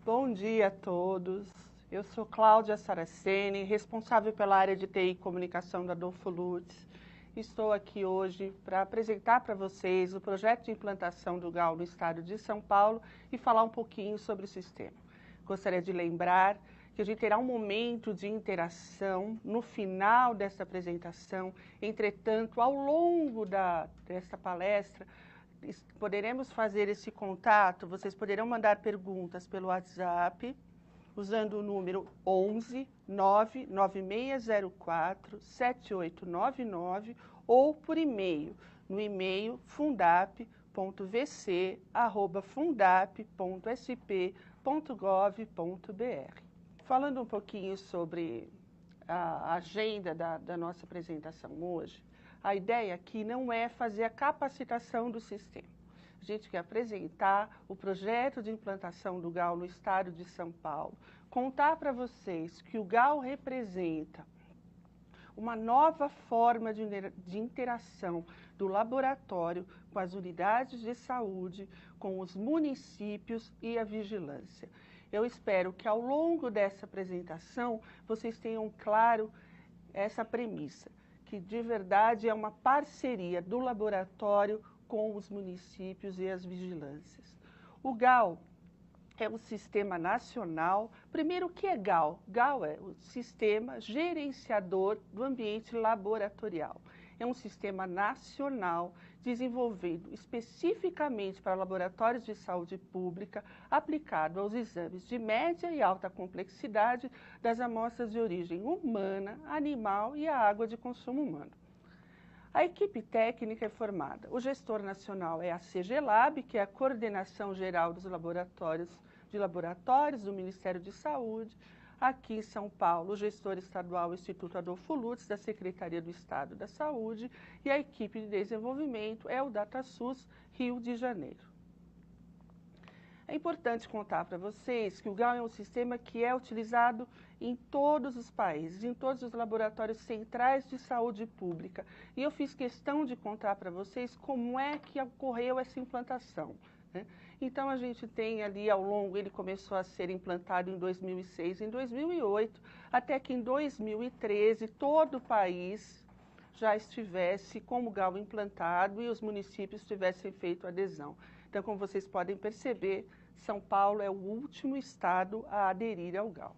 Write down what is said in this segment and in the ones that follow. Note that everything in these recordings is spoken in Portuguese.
Bom dia a todos. Eu sou Cláudia Saraceni, responsável pela área de TI e Comunicação da Adolfo Lutz. Estou aqui hoje para apresentar para vocês o projeto de implantação do GAL no estado de São Paulo e falar um pouquinho sobre o sistema. Gostaria de lembrar que a gente terá um momento de interação no final desta apresentação. Entretanto, ao longo desta palestra, poderemos fazer esse contato, vocês poderão mandar perguntas pelo WhatsApp, usando o número 11 99604 7899 ou por e-mail, no e-mail fundap.vc@fundap.sp.gov.br. Falando um pouquinho sobre a agenda da nossa apresentação hoje, a ideia aqui não é fazer a capacitação do sistema. A gente quer apresentar o projeto de implantação do GAL no estado de São Paulo, contar para vocês que o GAL representa uma nova forma de interação do laboratório com as unidades de saúde, com os municípios e a vigilância. Eu espero que ao longo dessa apresentação vocês tenham claro essa premissa, que de verdade é uma parceria do laboratório com os municípios e as vigilâncias. O GAL é um sistema nacional. Primeiro, o que é GAL? GAL é o Sistema Gerenciador do Ambiente Laboratorial. É um sistema nacional desenvolvido especificamente para laboratórios de saúde pública, aplicado aos exames de média e alta complexidade das amostras de origem humana, animal e a água de consumo humano. A equipe técnica é formada. O gestor nacional é a CGLab, que é a Coordenação Geral dos Laboratórios do Ministério de Saúde. Aqui em São Paulo, o gestor estadual, o Instituto Adolfo Lutz, da Secretaria do Estado da Saúde, e a equipe de desenvolvimento é o DataSUS Rio de Janeiro. É importante contar para vocês que o GAL é um sistema que é utilizado em todos os países, em todos os laboratórios centrais de saúde pública. E eu fiz questão de contar para vocês como é que ocorreu essa implantação, né? Então, a gente tem ali ao longo, ele começou a ser implantado em 2006, em 2008, até que em 2013 todo o país já estivesse com o GAL implantado e os municípios tivessem feito adesão. Então, como vocês podem perceber, São Paulo é o último estado a aderir ao GAL.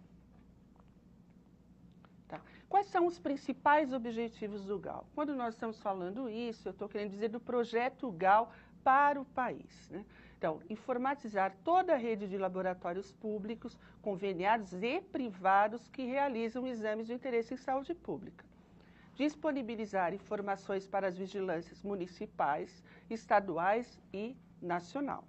Tá. Quais são os principais objetivos do GAL? Quando nós estamos falando isso, eu estou querendo dizer do projeto GAL para o país, né? Então, informatizar toda a rede de laboratórios públicos, conveniados e privados que realizam exames de interesse em saúde pública. Disponibilizar informações para as vigilâncias municipais, estaduais e nacional.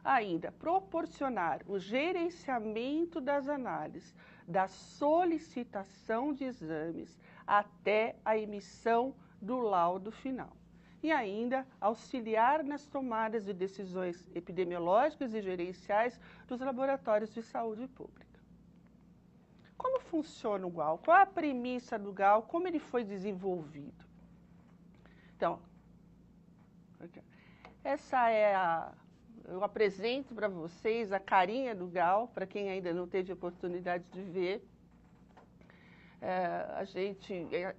Ainda, proporcionar o gerenciamento das análises, da solicitação de exames até a emissão do laudo final. E ainda, auxiliar nas tomadas de decisões epidemiológicas e gerenciais dos laboratórios de saúde pública. Como funciona o GAL? Qual é a premissa do GAL? Como ele foi desenvolvido? Então, eu apresento para vocês a carinha do GAL, para quem ainda não teve oportunidade de ver.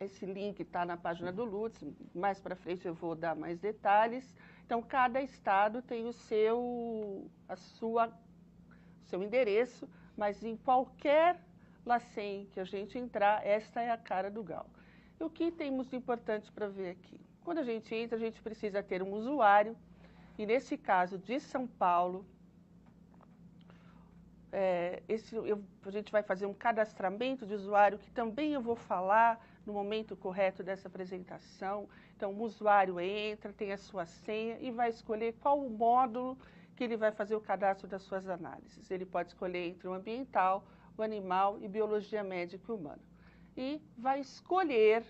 Esse link está na página do Lutz, mais para frente eu vou dar mais detalhes. Então, cada estado tem o seu endereço, mas em qualquer LACEN que a gente entrar, esta é a cara do GAL. E o que temos de importante para ver aqui? Quando a gente entra, a gente precisa ter um usuário, e nesse caso de São Paulo, a gente vai fazer um cadastramento de usuário, que também eu vou falar no momento correto dessa apresentação. Então, o usuário entra, tem a sua senha e vai escolher qual o módulo que ele vai fazer o cadastro das suas análises. Ele pode escolher entre o ambiental, o animal e biologia médica e humana. E vai escolher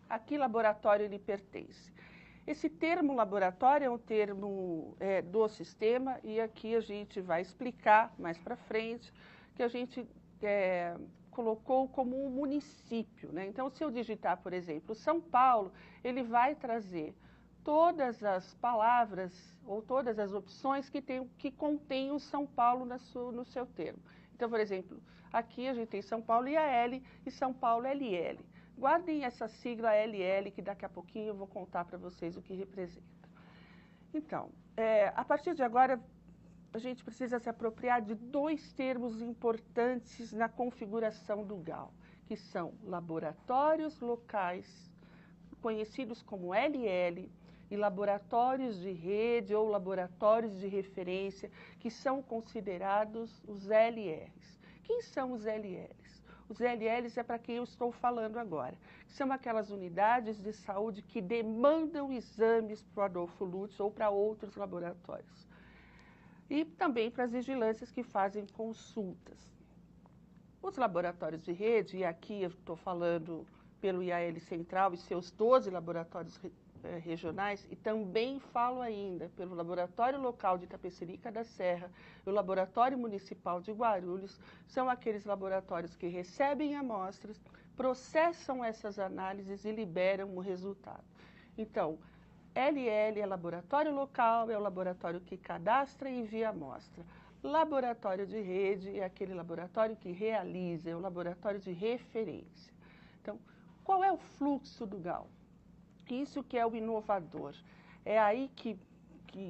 a que laboratório ele pertence. Esse termo laboratório é um termo do sistema, e aqui a gente vai explicar mais para frente que a gente colocou como um município, né? Então, se eu digitar, por exemplo, São Paulo, ele vai trazer todas as palavras ou todas as opções que contém o São Paulo no seu termo. Então, por exemplo, aqui a gente tem São Paulo IAL e São Paulo LL. Guardem essa sigla LL, que daqui a pouquinho eu vou contar para vocês o que representa. Então, a partir de agora, a gente precisa se apropriar de dois termos importantes na configuração do GAL, que são laboratórios locais, conhecidos como LL, e laboratórios de rede ou laboratórios de referência, que são considerados os LRs. Quem são os LRs? Os LLs é para quem eu estou falando agora. São aquelas unidades de saúde que demandam exames para o Adolfo Lutz ou para outros laboratórios. E também para as vigilâncias que fazem consultas. Os laboratórios de rede, e aqui eu estou falando pelo IAL Central e seus 12 laboratórios regionais, e também falo ainda pelo Laboratório Local de Itapecerica da Serra e o Laboratório Municipal de Guarulhos, são aqueles laboratórios que recebem amostras, processam essas análises e liberam o resultado. Então, LL é laboratório local, é o laboratório que cadastra e envia amostra. Laboratório de rede é aquele laboratório que realiza, é o laboratório de referência. Então, qual é o fluxo do GAL? Isso que é o inovador. É aí que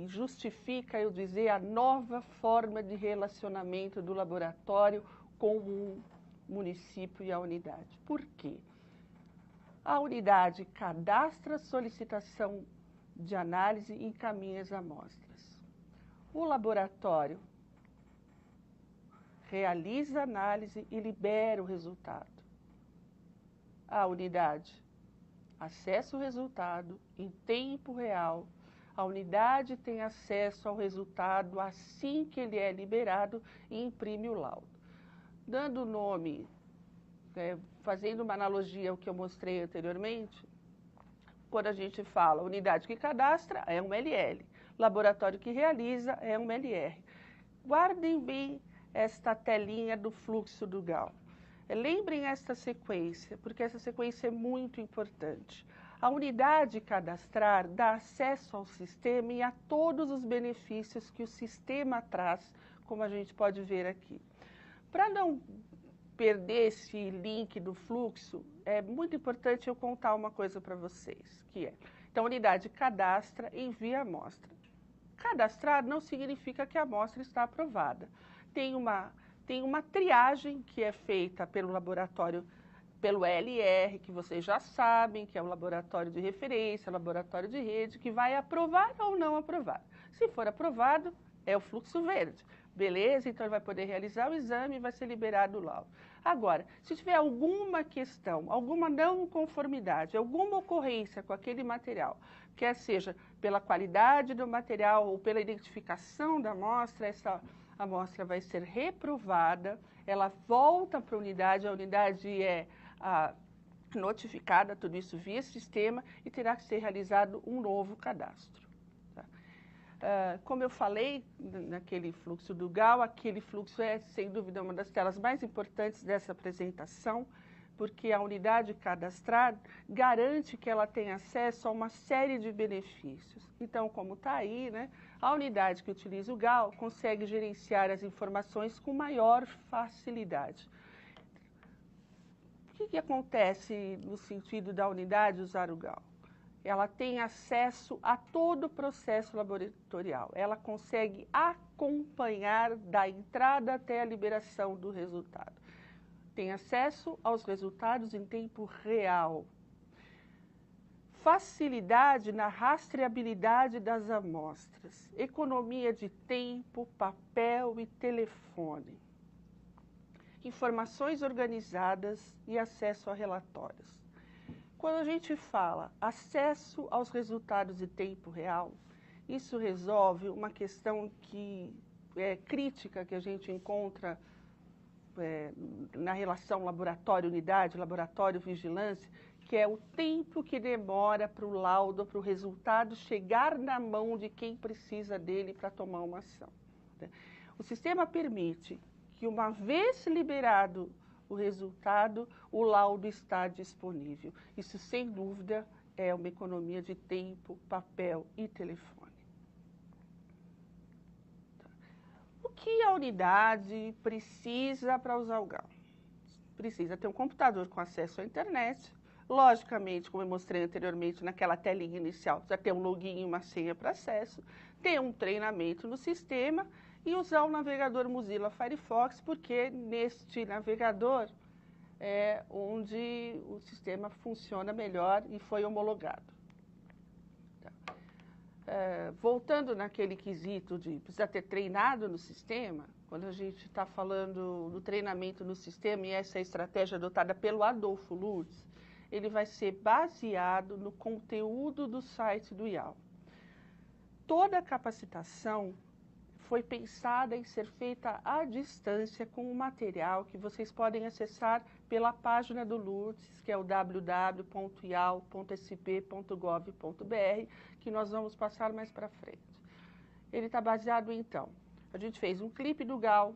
justifica eu dizer a nova forma de relacionamento do laboratório com o município e a unidade. Por quê? A unidade cadastra solicitação de análise e encaminha as amostras. O laboratório realiza a análise e libera o resultado. A unidade acessa o resultado em tempo real. A unidade tem acesso ao resultado assim que ele é liberado e imprime o laudo. Dando nome, fazendo uma analogia ao que eu mostrei anteriormente, quando a gente fala unidade que cadastra, é um LL. Laboratório que realiza, é um LR. Guardem bem esta telinha do fluxo do GAL. Lembrem esta sequência, porque essa sequência é muito importante. A unidade cadastrar dá acesso ao sistema e a todos os benefícios que o sistema traz, como a gente pode ver aqui. Para não perder esse link do fluxo, é muito importante eu contar uma coisa para vocês, que é, então a unidade cadastra e envia a amostra. Cadastrar não significa que a amostra está aprovada. Tem uma triagem que é feita pelo laboratório, pelo LR, que vocês já sabem, que é o laboratório de referência, laboratório de rede, que vai aprovar ou não aprovar. Se for aprovado, é o fluxo verde. Beleza? Então ele vai poder realizar o exame e vai ser liberado o laudo. Agora, se tiver alguma questão, alguma não conformidade, alguma ocorrência com aquele material, quer seja pela qualidade do material ou pela identificação da amostra, essa amostra vai ser reprovada, ela volta para a unidade é notificada, tudo isso via sistema, e terá que ser realizado um novo cadastro. Tá? Como eu falei, naquele fluxo do GAL, aquele fluxo é, sem dúvida, uma das telas mais importantes dessa apresentação, porque a unidade cadastrar garante que ela tem acesso a uma série de benefícios. Então, como está aí, né, a unidade que utiliza o GAL consegue gerenciar as informações com maior facilidade. O que acontece no sentido da unidade usar o GAL? Ela tem acesso a todo o processo laboratorial. Ela consegue acompanhar da entrada até a liberação do resultado. Tem acesso aos resultados em tempo real. Facilidade na rastreabilidade das amostras. Economia de tempo, papel e telefone. Informações organizadas e acesso a relatórios. Quando a gente fala acesso aos resultados em tempo real, isso resolve uma questão que é crítica que a gente encontra na relação laboratório-unidade, laboratório-vigilância, que é o tempo que demora para o laudo, para o resultado chegar na mão de quem precisa dele para tomar uma ação. O sistema permite que, uma vez liberado o resultado, o laudo está disponível. Isso, sem dúvida, é uma economia de tempo, papel e telefone. O que a unidade precisa para usar o GAL? Precisa ter um computador com acesso à internet. Logicamente, como eu mostrei anteriormente naquela telinha inicial, precisa ter um login e uma senha para acesso, ter um treinamento no sistema e usar o navegador Mozilla Firefox, porque neste navegador é onde o sistema funciona melhor e foi homologado. Voltando naquele quesito de precisa ter treinado no sistema, quando a gente está falando do treinamento no sistema, e essa é a estratégia adotada pelo Adolfo Lutz, ele vai ser baseado no conteúdo do site do IAL. Toda a capacitação foi pensada em ser feita à distância com um material que vocês podem acessar pela página do Lutz, que é o www.ial.sp.gov.br, que nós vamos passar mais para frente. Ele está baseado, então, a gente fez um clipe do GAL,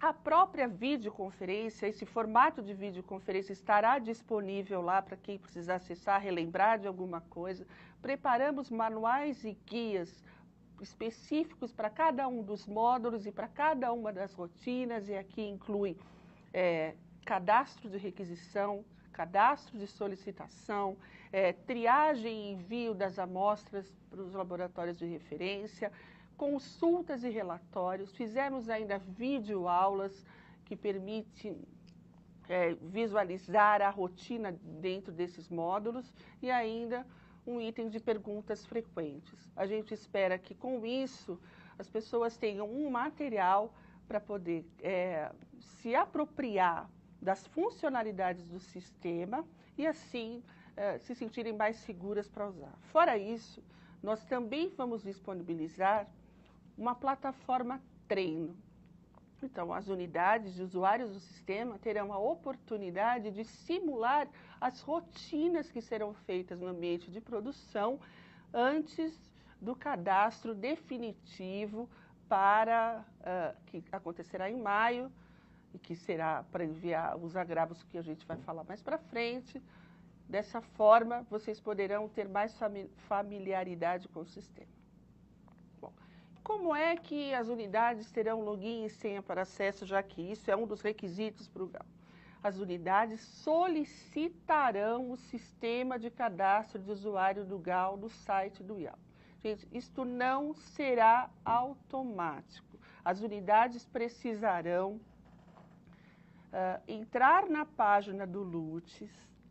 a própria videoconferência, esse formato de videoconferência estará disponível lá para quem precisar acessar, relembrar de alguma coisa. Preparamos manuais e guias específicos para cada um dos módulos e para cada uma das rotinas, e aqui inclui cadastro de requisição, cadastro de solicitação, triagem e envio das amostras para os laboratórios de referência, consultas e relatórios. Fizemos ainda videoaulas que permitem visualizar a rotina dentro desses módulos e ainda um item de perguntas frequentes. A gente espera que com isso as pessoas tenham um material para poder se apropriar das funcionalidades do sistema e assim se sentirem mais seguras para usar. Fora isso, nós também vamos disponibilizar uma plataforma treino. Então, as unidades de usuários do sistema terão a oportunidade de simular as rotinas que serão feitas no ambiente de produção antes do cadastro definitivo que acontecerá em maio e que será para enviar os agravos que a gente vai falar mais para frente. Dessa forma, vocês poderão ter mais familiaridade com o sistema. Como é que as unidades terão login e senha para acesso, já que isso é um dos requisitos para o GAL? As unidades solicitarão o sistema de cadastro de usuário do GAL no site do IAL. Gente, isto não será automático. As unidades precisarão entrar na página do Lutz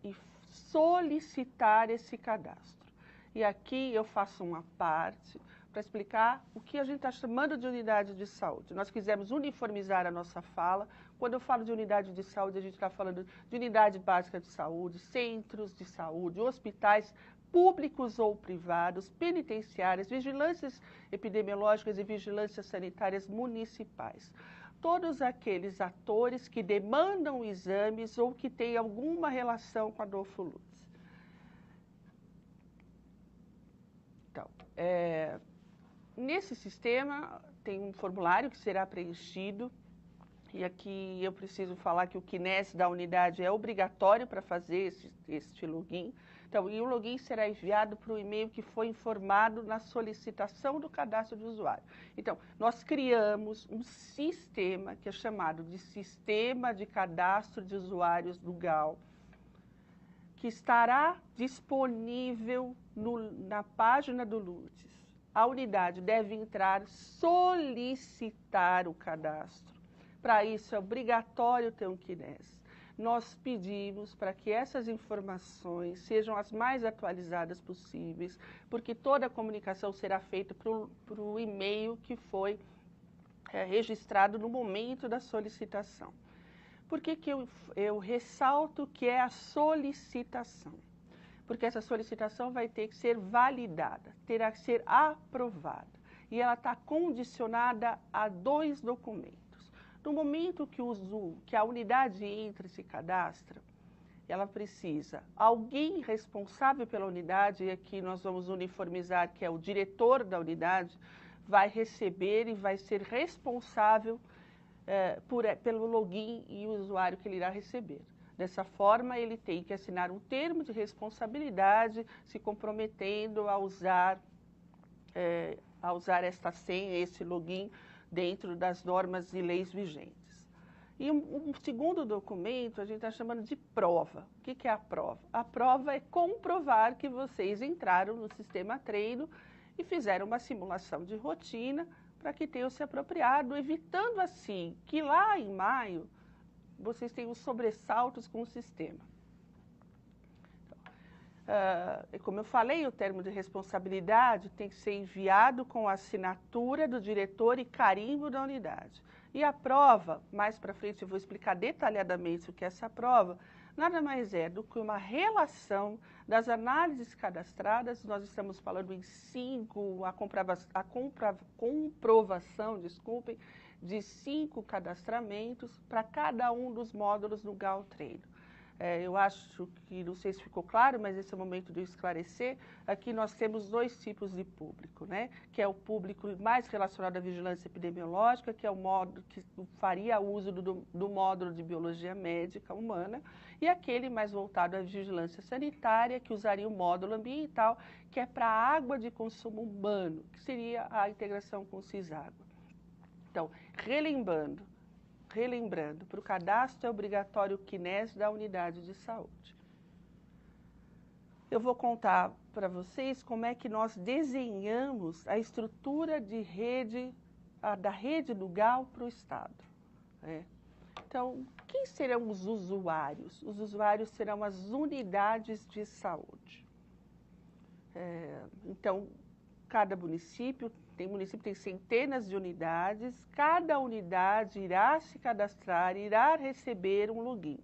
e solicitar esse cadastro. E aqui eu faço uma parte para explicar o que a gente está chamando de unidade de saúde. Nós quisemos uniformizar a nossa fala. Quando eu falo de unidade de saúde, a gente está falando de unidade básica de saúde, centros de saúde, hospitais públicos ou privados, penitenciárias, vigilâncias epidemiológicas e vigilâncias sanitárias municipais. Todos aqueles atores que demandam exames ou que têm alguma relação com a Adolfo Lutz. Então, nesse sistema tem um formulário que será preenchido, e aqui eu preciso falar que o CNES da unidade é obrigatório para fazer este login. Então, e o login será enviado para o e-mail que foi informado na solicitação do cadastro de usuário. Então, nós criamos um sistema que é chamado de Sistema de Cadastro de Usuários do GAL, que estará disponível na página do Lutz. A unidade deve entrar, solicitar o cadastro. Para isso, é obrigatório ter um CNES. Nós pedimos para que essas informações sejam as mais atualizadas possíveis, porque toda a comunicação será feita para o e-mail que foi registrado no momento da solicitação. Por que eu ressalto que é a solicitação? Porque essa solicitação vai ter que ser validada, terá que ser aprovada. E ela está condicionada a 2 documentos. No momento que a unidade entra e se cadastra, ela precisa, alguém responsável pela unidade, e aqui nós vamos uniformizar que é o diretor da unidade, vai receber e vai ser responsável pelo login e o usuário que ele irá receber. Dessa forma, ele tem que assinar um termo de responsabilidade, se comprometendo a usar esta senha, esse login, dentro das normas e leis vigentes. E um segundo documento, a gente está chamando de prova. O que é a prova? A prova é comprovar que vocês entraram no sistema treino e fizeram uma simulação de rotina para que tenham se apropriado, evitando assim que lá em maio vocês tenham sobressaltos com o sistema. Como eu falei, o termo de responsabilidade tem que ser enviado com a assinatura do diretor e carimbo da unidade. E a prova, mais para frente eu vou explicar detalhadamente o que é essa prova, nada mais é do que uma relação das análises cadastradas. Nós estamos falando em 5, a comprovação, desculpem, de 5 cadastramentos para cada um dos módulos do GAL Treino. Eu acho que, não sei se ficou claro, mas esse é o momento de eu esclarecer. Aqui nós temos 2 tipos de público, né? Que é o público mais relacionado à vigilância epidemiológica, que é o módulo que faria uso do módulo de biologia médica humana, e aquele mais voltado à vigilância sanitária, que usaria o módulo ambiental, que é para a água de consumo humano, que seria a integração com o CISÁgua. Então, relembrando, para o cadastro é obrigatório o CNES da unidade de saúde. Eu vou contar para vocês como é que nós desenhamos a estrutura de rede, da rede do GAL para o Estado. Então, quem serão os usuários? Os usuários serão as unidades de saúde. Então, cada município tem centenas de unidades, cada unidade irá se cadastrar, irá receber um login.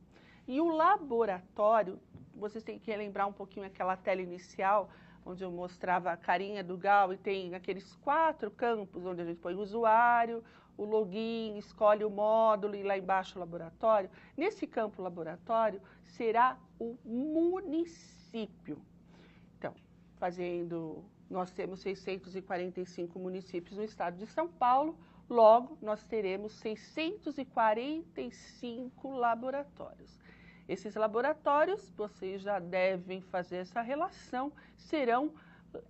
E o laboratório, vocês têm que relembrar um pouquinho aquela tela inicial, onde eu mostrava a carinha do GAL, e tem aqueles 4 campos, onde a gente põe o usuário, o login, escolhe o módulo e lá embaixo o laboratório. Nesse campo laboratório será o município. Então, nós temos 645 municípios no estado de São Paulo, logo nós teremos 645 laboratórios. Esses laboratórios, vocês já devem fazer essa relação, serão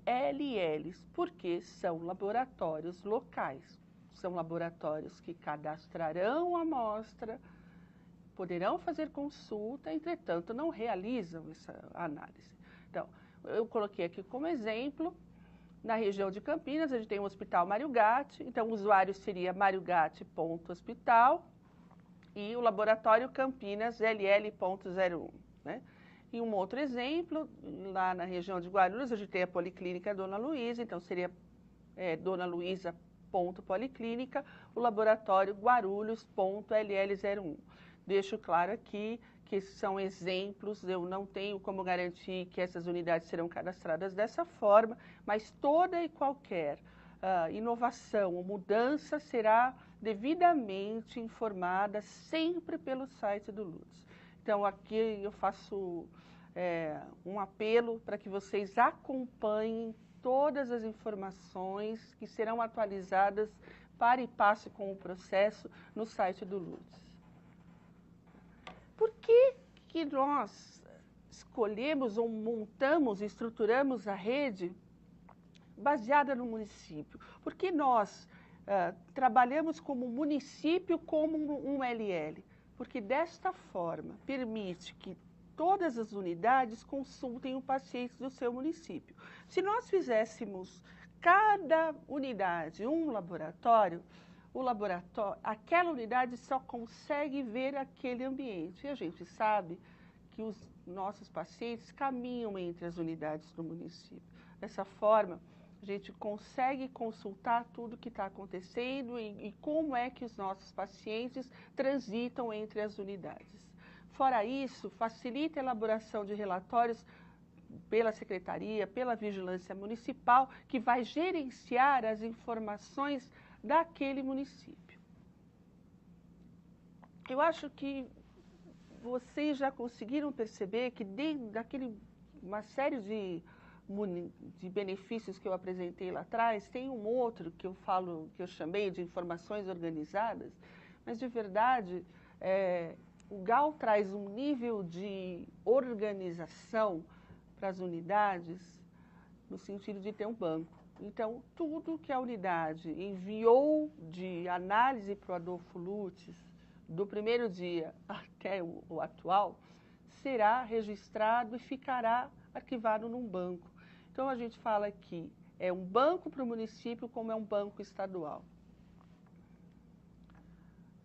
LLs, porque são laboratórios locais. São laboratórios que cadastrarão a amostra, poderão fazer consulta, entretanto, não realizam essa análise. Então, eu coloquei aqui como exemplo, na região de Campinas, a gente tem o Hospital Mário Gatti, então o usuário seria mariogatti.hospital e o laboratório Campinas LL.01, né? E um outro exemplo, lá na região de Guarulhos, a gente tem a Policlínica Dona Luísa, então seria Dona Luísa.policlínica, o laboratório Guarulhos.LL01. Deixo claro aqui que são exemplos, eu não tenho como garantir que essas unidades serão cadastradas dessa forma, mas toda e qualquer inovação ou mudança será devidamente informada sempre pelo site do LUTS. Então, aqui eu faço um apelo para que vocês acompanhem todas as informações que serão atualizadas para e passo com o processo no site do LUTS. Por que nós escolhemos ou montamos, estruturamos a rede baseada no município? Por que nós trabalhamos como município como um LL? Porque desta forma permite que todas as unidades consultem o paciente do seu município. Se nós fizéssemos cada unidade um laboratório, aquela unidade só consegue ver aquele ambiente. E a gente sabe que os nossos pacientes caminham entre as unidades do município. Dessa forma, a gente consegue consultar tudo o que está acontecendo e como é que os nossos pacientes transitam entre as unidades. Fora isso, facilita a elaboração de relatórios pela Secretaria, pela Vigilância Municipal, que vai gerenciar as informações daquele município. Eu acho que vocês já conseguiram perceber que dentro uma série de benefícios que eu apresentei lá atrás, tem um outro que eu chamei de informações organizadas, mas de verdade o GAL traz um nível de organização para as unidades, no sentido de ter um banco. Então, tudo que a unidade enviou de análise para o Adolfo Lutz, do primeiro dia até o atual, será registrado e ficará arquivado num banco. Então, a gente fala que é um banco para o município, como é um banco estadual.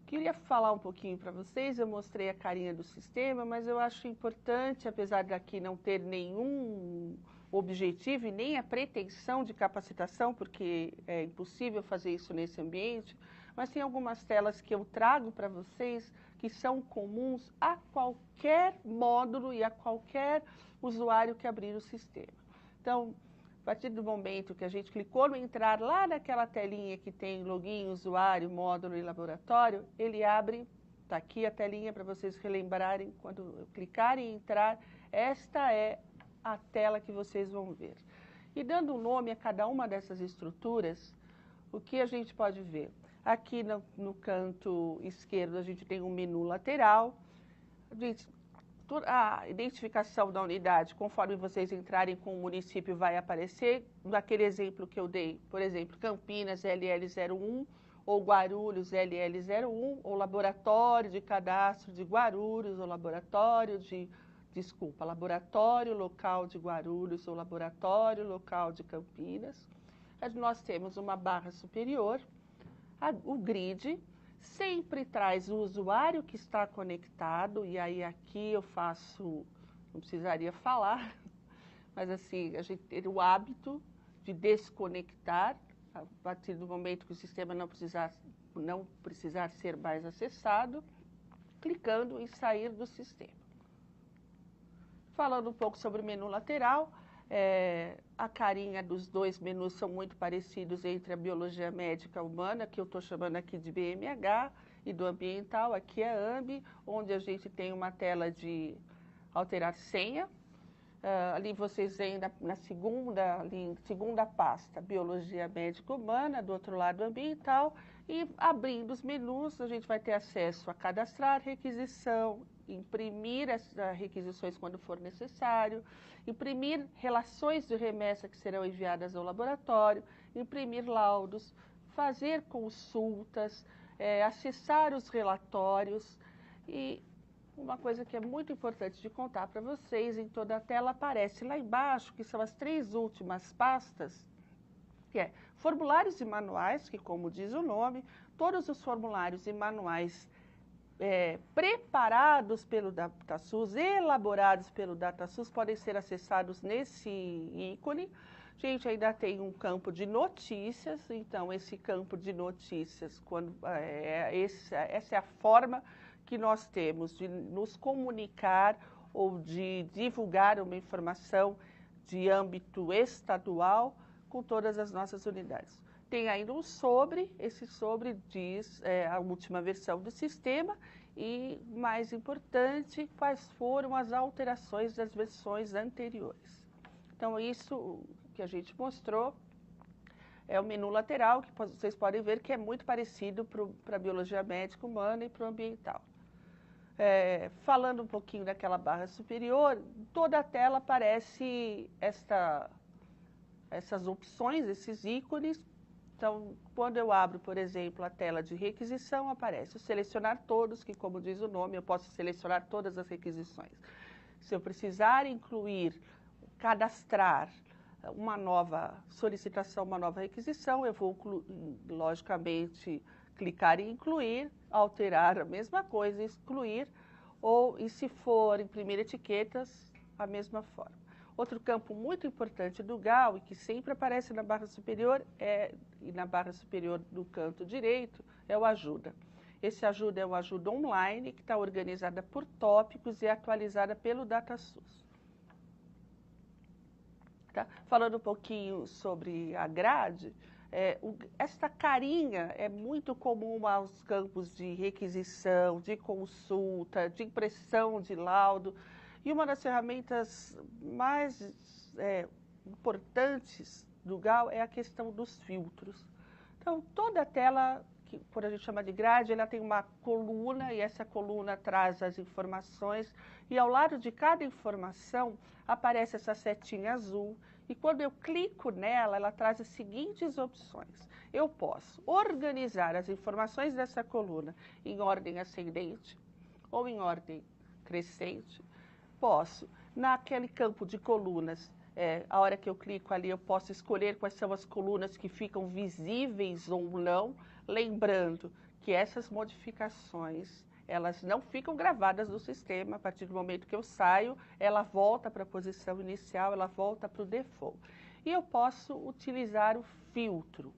Queria falar um pouquinho para vocês, eu mostrei a carinha do sistema, mas eu acho importante, apesar daqui não ter nenhum objetivo e nem a pretensão de capacitação, porque é impossível fazer isso nesse ambiente, mas tem algumas telas que eu trago para vocês que são comuns a qualquer módulo e a qualquer usuário que abrir o sistema. Então, a partir do momento que a gente clicou no entrar lá naquela telinha que tem login, usuário, módulo e laboratório, ele abre, está aqui a telinha para vocês relembrarem, quando clicarem em entrar, esta é a tela que vocês vão ver. E dando um nome a cada uma dessas estruturas, o que a gente pode ver? Aqui no canto esquerdo a gente tem um menu lateral, a identificação da unidade, conforme vocês entrarem com o município, vai aparecer. Naquele exemplo que eu dei, por exemplo, Campinas LL01, ou Guarulhos LL01, ou Laboratório de Cadastro de Guarulhos, ou Laboratório Local de Guarulhos, ou Laboratório Local de Campinas. Nós temos uma barra superior, o grid, sempre traz o usuário que está conectado, e aí aqui eu faço, não precisaria falar, mas assim, a gente ter o hábito de desconectar, a partir do momento que o sistema não precisar ser mais acessado, clicando em sair do sistema. Falando um pouco sobre o menu lateral, a carinha dos dois menus são muito parecidos entre a biologia médica humana, que eu estou chamando aqui de BMH, e do ambiental, aqui é AMB, onde a gente tem uma tela de alterar senha. Ali vocês veem na segunda pasta, biologia médica humana, do outro lado ambiental, e abrindo os menus, a gente vai ter acesso a cadastrar requisição, imprimir as requisições quando for necessário, imprimir relações de remessa que serão enviadas ao laboratório, imprimir laudos, fazer consultas, acessar os relatórios. E uma coisa que é muito importante de contar para vocês, em toda a tela aparece lá embaixo, que são as 3 últimas pastas, que é formulários e manuais, que como diz o nome, todos os formulários e manuais preparados pelo DataSUS, elaborados pelo DataSUS, podem ser acessados nesse ícone. A gente ainda tem um campo de notícias, então esse campo de notícias, essa é a forma que nós temos de nos comunicar ou de divulgar uma informação de âmbito estadual com todas as nossas unidades. Tem ainda um sobre, esse sobre diz a última versão do sistema e, mais importante, quais foram as alterações das versões anteriores. Então, isso que a gente mostrou é o menu lateral, que vocês podem ver que é muito parecido para a biologia médica humana e para o ambiental. Falando um pouquinho daquela barra superior, toda a tela aparece essas opções, esses ícones. Então, quando eu abro, por exemplo, a tela de requisição, aparece o selecionar todos, que como diz o nome, eu posso selecionar todas as requisições. Se eu precisar incluir, cadastrar uma nova solicitação, uma nova requisição, eu vou, logicamente, clicar em incluir, alterar a mesma coisa, excluir, e se for imprimir etiquetas, a mesma forma. Outro campo muito importante do GAL, e que sempre aparece na barra superior, e na barra superior do canto direito, é o ajuda. Esse ajuda é uma ajuda online, que está organizada por tópicos e atualizada pelo DataSUS. Tá? Falando um pouquinho sobre a grade, esta carinha é muito comum aos campos de requisição, de consulta, de impressão de laudo. E uma das ferramentas mais importantes do GAL é a questão dos filtros. Então, toda a tela que quando a gente chama de grade, ela tem uma coluna e essa coluna traz as informações e ao lado de cada informação aparece essa setinha azul e quando eu clico nela, ela traz as seguintes opções. Eu posso organizar as informações dessa coluna em ordem ascendente ou em ordem crescente. Posso, naquele campo de colunas, a hora que eu clico ali, eu posso escolher quais são as colunas que ficam visíveis ou não, lembrando que essas modificações, elas não ficam gravadas no sistema. A partir do momento que eu saio, ela volta para a posição inicial, ela volta para o default. E eu posso utilizar o filtro.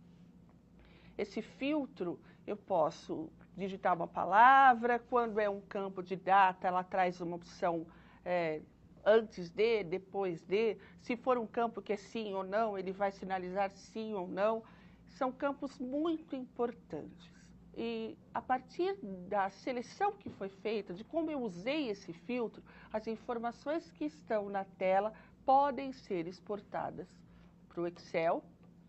Esse filtro, eu posso digitar uma palavra, quando é um campo de data, ela traz uma opção antes de, depois de. Se for um campo que é sim ou não, ele vai sinalizar sim ou não. São campos muito importantes. E a partir da seleção que foi feita, de como eu usei esse filtro, as informações que estão na tela podem ser exportadas para o Excel,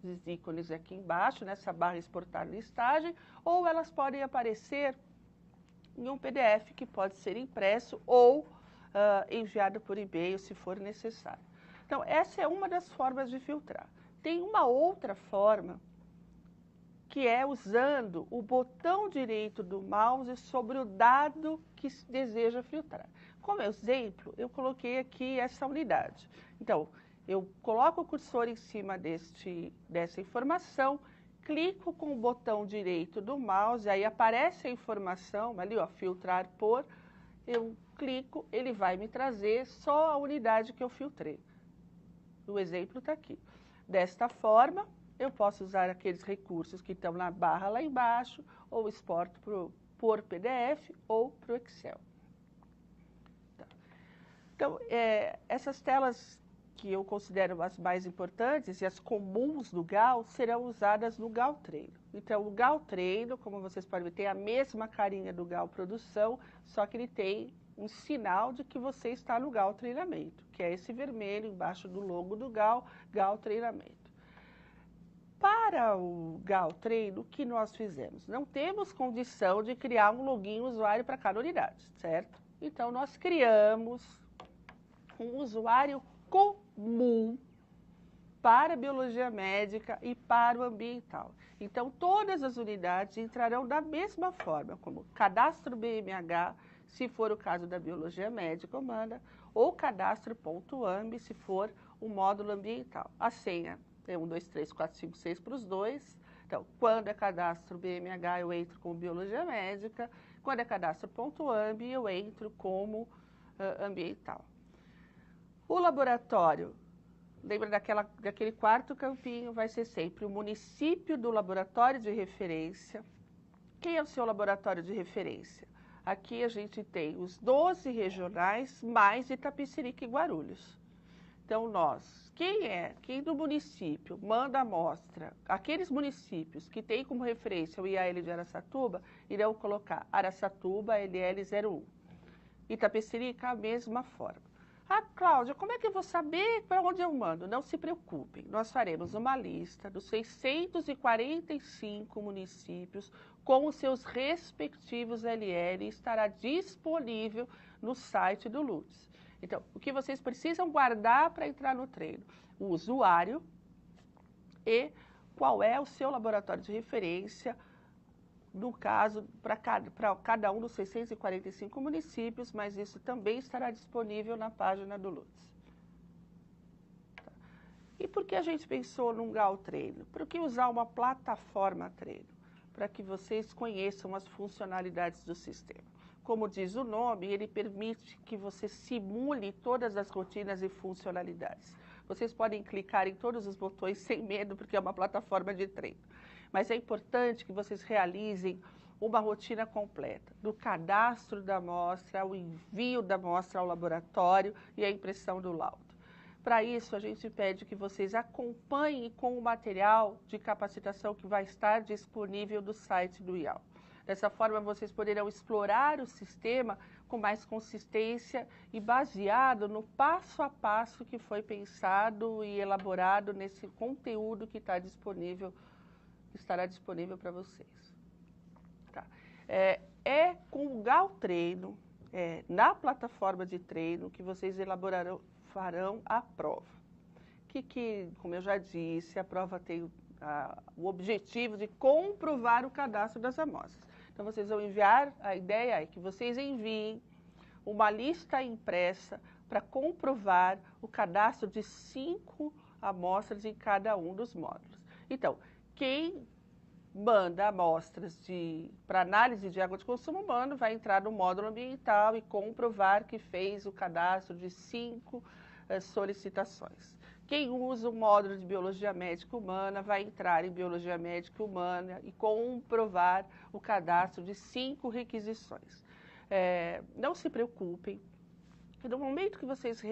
os ícones aqui embaixo, nessa barra exportar listagem, ou elas podem aparecer em um PDF que pode ser impresso ou enviado por e-mail, se for necessário. Então, essa é uma das formas de filtrar. Tem uma outra forma, que é usando o botão direito do mouse sobre o dado que se deseja filtrar. Como exemplo, eu coloquei aqui essa unidade. Então, eu coloco o cursor em cima dessa informação, clico com o botão direito do mouse, aí aparece a informação, ali, ó, filtrar por, eu clico, ele vai me trazer só a unidade que eu filtrei. O exemplo está aqui. Desta forma, eu posso usar aqueles recursos que estão na barra lá embaixo, ou exporto por PDF ou para o Excel. Tá. Então, essas telas que eu considero as mais importantes e as comuns do GAL serão usadas no GAL Treino. Então, o GAL Treino, como vocês podem ver, tem a mesma carinha do GAL Produção, só que ele tem um sinal de que você está no GAL Treinamento, que é esse vermelho embaixo do logo do GAL, GAL Treinamento. Para o GAL Treino, o que nós fizemos? Não temos condição de criar um login usuário para cada unidade, certo? Então, nós criamos um usuário comum para a biologia médica e para o ambiental. Então, todas as unidades entrarão da mesma forma, como cadastro BMH, se for o caso da biologia médica humana, ou cadastro.amb, se for o módulo ambiental. A senha é 1, 2, 3, 4, 5, 6 para os dois. Então, quando é cadastro BMH, eu entro como biologia médica. Quando é cadastro.amb, eu entro como ambiental. O laboratório, lembra daquele quarto campinho, vai ser sempre o município do laboratório de referência. Quem é o seu laboratório de referência? Aqui a gente tem os 12 regionais, mais Itapecerica e Guarulhos. Então, quem do município manda a amostra, aqueles municípios que têm como referência o IAL de Araçatuba, irão colocar Araçatuba LL01. Itapecerica, a mesma forma. Ah, Cláudia, como é que eu vou saber para onde eu mando? Não se preocupem, nós faremos uma lista dos 645 municípios com os seus respectivos LL e estará disponível no site do LUTS. Então, o que vocês precisam guardar para entrar no treino? O usuário e qual é o seu laboratório de referência, no caso, para cada um dos 645 municípios, mas isso também estará disponível na página do LUTS. Tá. E por que a gente pensou num GAL Treino? Por que usar uma plataforma treino? Para que vocês conheçam as funcionalidades do sistema. Como diz o nome, ele permite que você simule todas as rotinas e funcionalidades. Vocês podem clicar em todos os botões sem medo, porque é uma plataforma de treino. Mas é importante que vocês realizem uma rotina completa, do cadastro da amostra, ao envio da amostra ao laboratório e a impressão do laudo. Para isso, a gente pede que vocês acompanhem com o material de capacitação que vai estar disponível no site do IAL. Dessa forma, vocês poderão explorar o sistema com mais consistência e baseado no passo a passo que foi pensado e elaborado nesse conteúdo que estará disponível para vocês. É com o GAL Treino, na plataforma de treino, que vocês farão a prova. Como eu já disse, a prova tem o objetivo de comprovar o cadastro das amostras. Então, vocês vão enviar, a ideia é que vocês enviem uma lista impressa para comprovar o cadastro de 5 amostras em cada um dos módulos. Então, quem manda amostras para análise de água de consumo humano vai entrar no módulo ambiental e comprovar que fez o cadastro de 5 solicitações. Quem usa o módulo de biologia médica humana vai entrar em biologia médica humana e comprovar o cadastro de 5 requisições. Não se preocupem, que no momento que vocês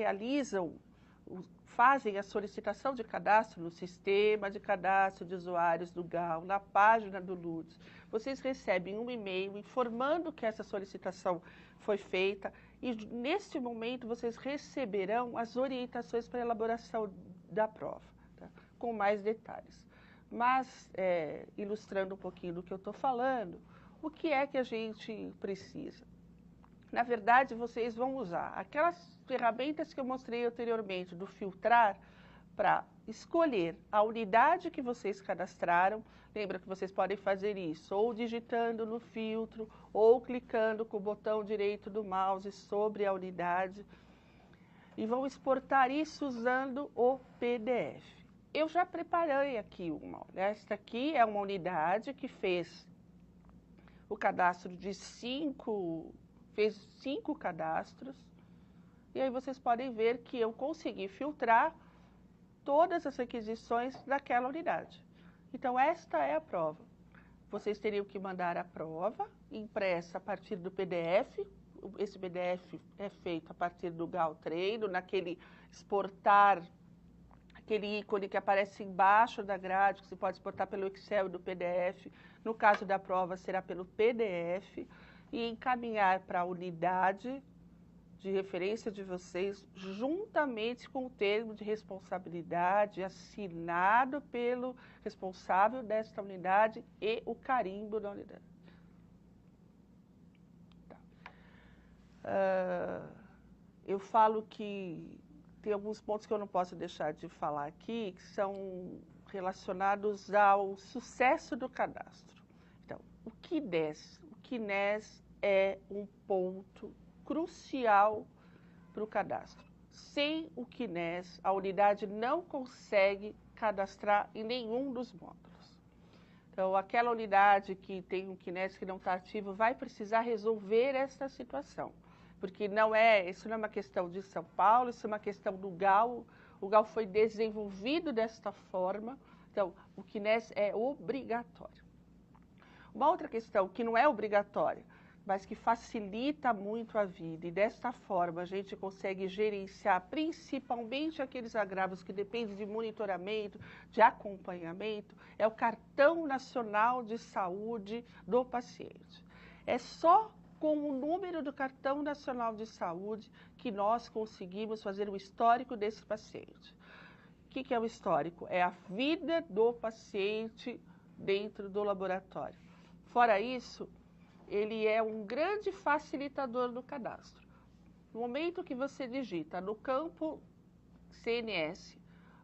fazem a solicitação de cadastro no sistema de cadastro de usuários do GAL, na página do LUDES, vocês recebem um e-mail informando que essa solicitação foi feita e, neste momento, vocês receberão as orientações para a elaboração da prova, tá? Com mais detalhes. Mas, ilustrando um pouquinho do que eu estou falando, o que é que a gente precisa? Na verdade, vocês vão usar aquelas ferramentas que eu mostrei anteriormente, do filtrar, para escolher a unidade que vocês cadastraram. Lembra que vocês podem fazer isso ou digitando no filtro, ou clicando com o botão direito do mouse sobre a unidade. E vão exportar isso usando o PDF. Eu já preparei aqui uma. Esta aqui é uma unidade que fez o cadastro de 5 cadastros, e aí vocês podem ver que eu consegui filtrar todas as requisições daquela unidade. Então, esta é a prova. Vocês teriam que mandar a prova impressa a partir do PDF. Esse PDF é feito a partir do GAL Treino, naquele exportar, aquele ícone que aparece embaixo da grade, que você pode exportar pelo Excel e do PDF. No caso da prova, será pelo PDF. E encaminhar para a unidade de referência de vocês, juntamente com o termo de responsabilidade assinado pelo responsável desta unidade e o carimbo da unidade. Tá. Eu falo que tem alguns pontos que eu não posso deixar de falar aqui, que são relacionados ao sucesso do cadastro. Então, o CNES é um ponto crucial para o cadastro. Sem o CNES, a unidade não consegue cadastrar em nenhum dos módulos. Então, aquela unidade que tem um CNES que não está ativo vai precisar resolver essa situação. Porque isso não é uma questão de São Paulo, isso é uma questão do GAL. O GAL foi desenvolvido desta forma, então o CNES é obrigatório. Uma outra questão que não é obrigatória, mas que facilita muito a vida, e desta forma a gente consegue gerenciar principalmente aqueles agravos que dependem de monitoramento, de acompanhamento, é o Cartão Nacional de Saúde do paciente. É só com o número do Cartão Nacional de Saúde que nós conseguimos fazer o histórico desse paciente. O que é o histórico? É a vida do paciente dentro do laboratório. Fora isso, ele é um grande facilitador do cadastro. No momento que você digita no campo CNS,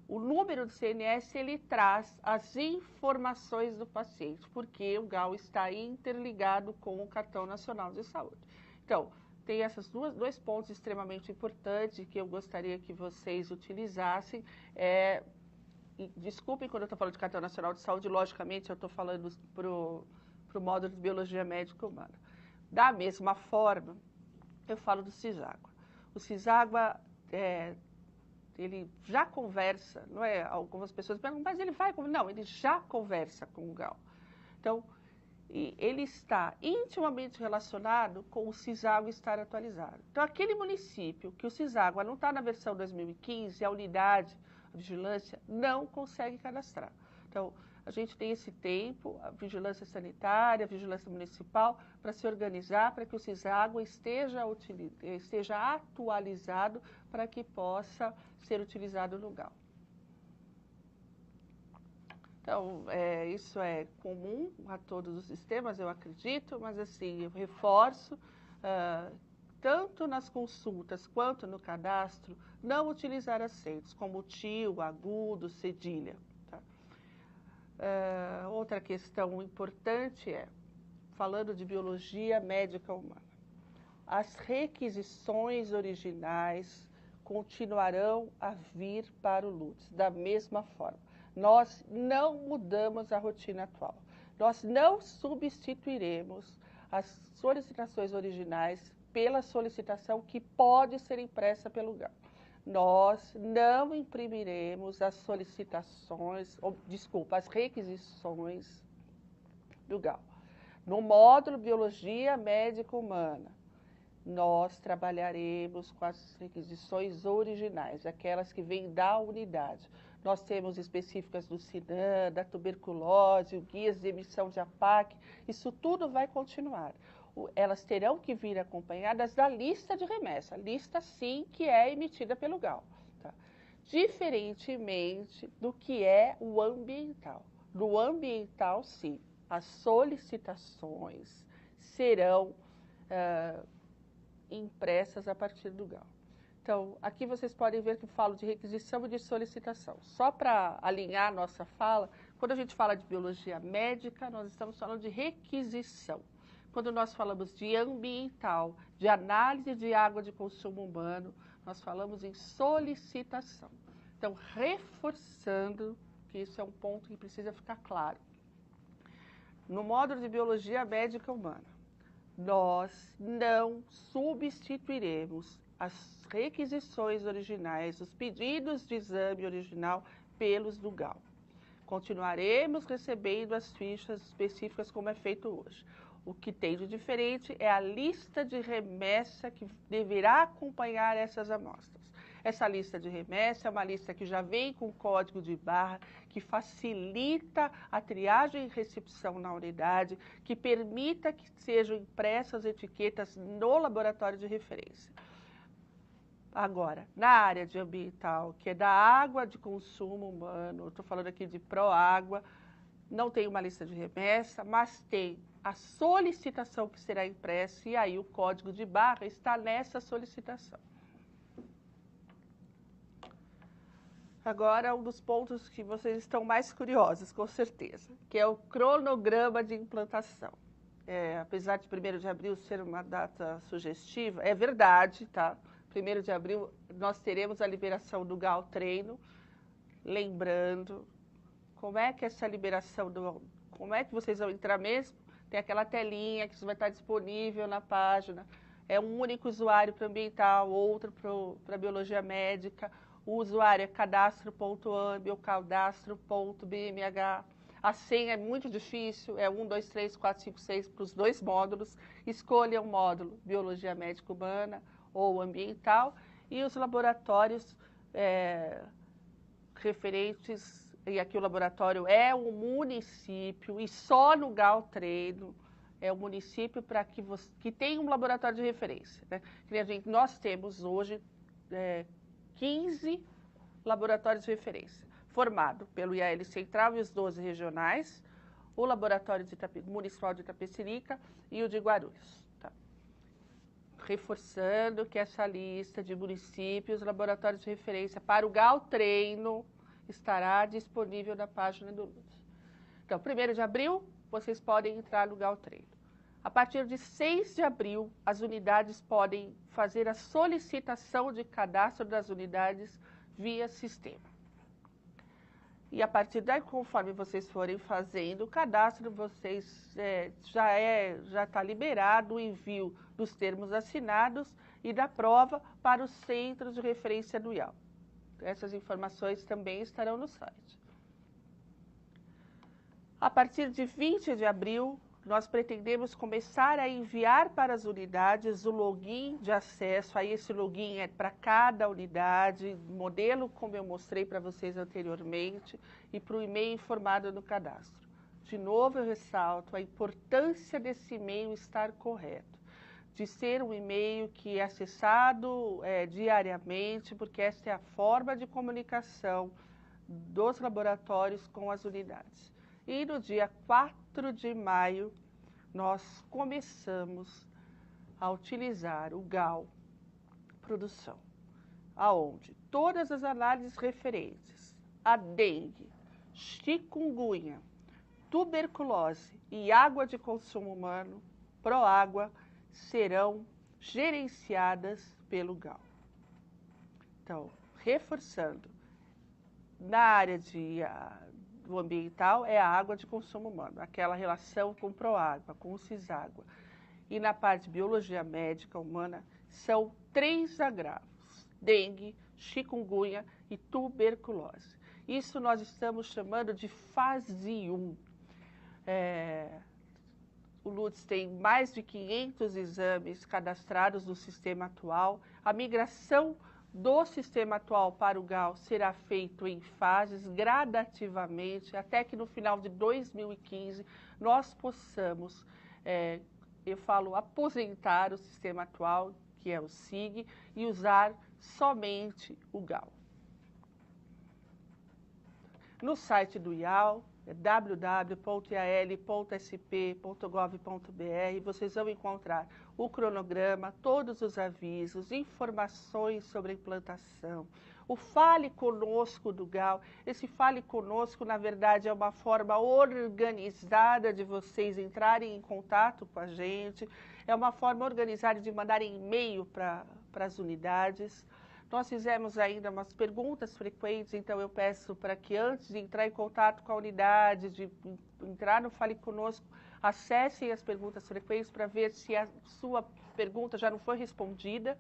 o número do CNS, ele traz as informações do paciente, porque o GAL está interligado com o Cartão Nacional de Saúde. Então, tem esses dois pontos extremamente importantes que eu gostaria que vocês utilizassem. Desculpem quando eu estou falando de Cartão Nacional de Saúde, logicamente eu estou falando para o módulo de Biologia Médica Humana. Da mesma forma, eu falo do CISÁGUA. O CISÁGUA, ele já conversa, não é? Algumas pessoas perguntam, mas ele vai... Não, ele já conversa com o GAL. Então, ele está intimamente relacionado com o CISÁGUA estar atualizado. Então, aquele município que o CISÁGUA não está na versão 2015, a unidade, a vigilância, não consegue cadastrar. Então, a gente tem esse tempo, a vigilância sanitária, a vigilância municipal, para se organizar, para que o CISÁGUA esteja atualizado para que possa ser utilizado no GAL. Então, isso é comum a todos os sistemas, eu acredito, mas assim, eu reforço, tanto nas consultas quanto no cadastro, não utilizar acentos, como tio, agudo, cedilha. Tá? Outra questão importante falando de biologia médica humana, as requisições originais continuarão a vir para o LUTS, da mesma forma. Nós não mudamos a rotina atual. Nós não substituiremos as solicitações originais pela solicitação que pode ser impressa pelo GAL. Nós não imprimiremos as solicitações, as requisições do GAL. No módulo Biologia Médica Humana, nós trabalharemos com as requisições originais, aquelas que vêm da unidade. Nós temos específicas do SINAM, da tuberculose, guias de emissão de APAC, isso tudo vai continuar. Elas terão que vir acompanhadas da lista de remessa, lista sim que é emitida pelo GAL. Tá? Diferentemente do que é o ambiental. No ambiental, sim, as solicitações serão impressas a partir do GAL. Então, aqui vocês podem ver que eu falo de requisição e de solicitação. Só para alinhar a nossa fala, quando a gente fala de biologia médica, nós estamos falando de requisição. Quando nós falamos de ambiental, de análise de água de consumo humano, nós falamos em solicitação. Então, reforçando que isso é um ponto que precisa ficar claro. No módulo de biologia médica humana, nós não substituiremos as requisições originais, os pedidos de exame original pelos do GAL. Continuaremos recebendo as fichas específicas como é feito hoje. O que tem de diferente é a lista de remessa que deverá acompanhar essas amostras. Essa lista de remessa é uma lista que já vem com código de barra, que facilita a triagem e recepção na unidade, que permita que sejam impressas etiquetas no laboratório de referência. Agora, na área de ambiental, que é da água de consumo humano, estou falando aqui de Proágua, não tem uma lista de remessa, mas tem a solicitação que será impressa, e aí o código de barra está nessa solicitação. Agora, um dos pontos que vocês estão mais curiosos, com certeza, que é o cronograma de implantação. Apesar de 1º de abril ser uma data sugestiva, é verdade, tá? 1º de abril nós teremos a liberação do GAL Treino, lembrando como é que essa liberação, como é que vocês vão entrar mesmo? Tem aquela telinha que vai estar disponível na página, é um único usuário para ambiental, outro para biologia médica. O usuário é cadastro.ambi ou cadastro.bmh. A senha é muito difícil, é 1, 2, 3, 4, 5, 6 para os 2 módulos. Escolha o módulo Biologia Médica Humana ou Ambiental e os laboratórios referentes, e aqui o laboratório é um município e só no GAL Treino é o município para que tenha um laboratório de referência. Né? Nós temos hoje 15 laboratórios de referência, formado pelo IAL Central e os 12 regionais, o Laboratório Municipal de Itapecerica e o de Guarulhos. Tá? Reforçando que essa lista de municípios, laboratórios de referência para o GAL Treino estará disponível na página do LUTS. Então, 1º de abril, vocês podem entrar no GAL Treino. A partir de 6 de abril, as unidades podem fazer a solicitação de cadastro das unidades via sistema. E a partir daí, conforme vocês forem fazendo o cadastro, vocês já está liberado o envio dos termos assinados e da prova para os centros de referência do IAL. Essas informações também estarão no site. A partir de 20 de abril, nós pretendemos começar a enviar para as unidades o login de acesso. Aí esse login é para cada unidade, modelo como eu mostrei para vocês anteriormente, e para o e-mail informado no cadastro. De novo, eu ressalto a importância desse e-mail estar correto, de ser um e-mail que é acessado diariamente, porque essa é a forma de comunicação dos laboratórios com as unidades. E no dia 4 de maio, nós começamos a utilizar o GAL produção, aonde todas as análises referentes a dengue, chikungunya, tuberculose e água de consumo humano, Proágua, serão gerenciadas pelo GAL. Então, reforçando, na área do ambiental é a água de consumo humano, aquela relação com Proágua, com o Ciságua. E na parte de biologia médica humana, são 3 agravos: dengue, chikungunya e tuberculose. Isso nós estamos chamando de fase 1. O LUTS tem mais de 500 exames cadastrados no sistema atual. A migração do sistema atual para o GAL será feito em fases, gradativamente, até que no final de 2015 nós possamos, aposentar o sistema atual, que é o SIG, e usar somente o GAL. No site do IAL, www.ial.sp.gov.br, vocês vão encontrar o cronograma, todos os avisos, informações sobre a implantação, o Fale Conosco do GAL. Esse Fale Conosco, na verdade, é uma forma organizada de vocês entrarem em contato com a gente, é uma forma organizada de mandarem e-mail para as unidades. Nós fizemos ainda umas perguntas frequentes, então eu peço para que antes de entrar em contato com a unidade, de entrar no Fale Conosco, acessem as perguntas frequentes para ver se a sua pergunta já não foi respondida.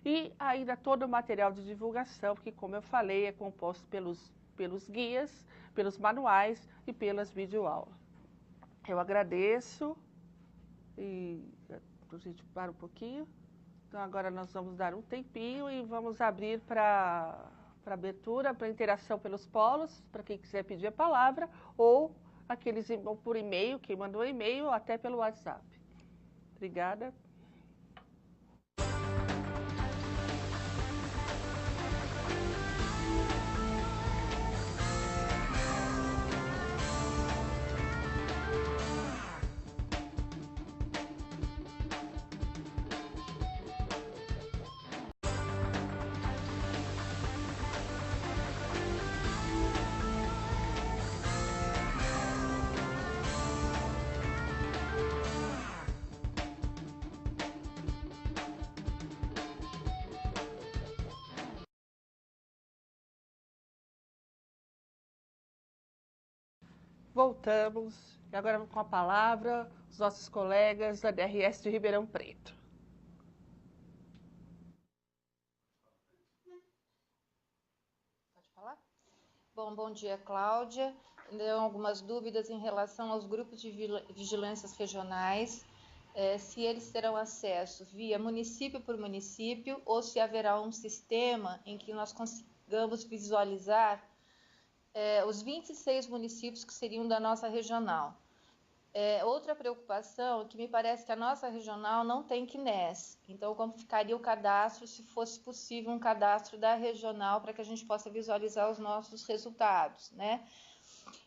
E ainda todo o material de divulgação, que, como eu falei, é composto pelos guias, pelos manuais e pelas videoaulas. Eu agradeço e a gente para um pouquinho. Então, agora nós vamos dar um tempinho e vamos abrir para abertura, para interação pelos polos, para quem quiser pedir a palavra, ou aqueles por e-mail, quem mandou e-mail, ou até pelo WhatsApp. Obrigada. Voltamos, e agora com a palavra os nossos colegas da DRS de Ribeirão Preto. Pode falar? Bom dia, Cláudia. Tenho algumas dúvidas em relação aos grupos de vigilâncias regionais, se eles terão acesso via município por município ou se haverá um sistema em que nós consigamos visualizar os 26 municípios que seriam da nossa regional. Outra preocupação é que me parece que a nossa regional não tem CNES, então como ficaria o cadastro, se fosse possível um cadastro da regional para que a gente possa visualizar os nossos resultados, né?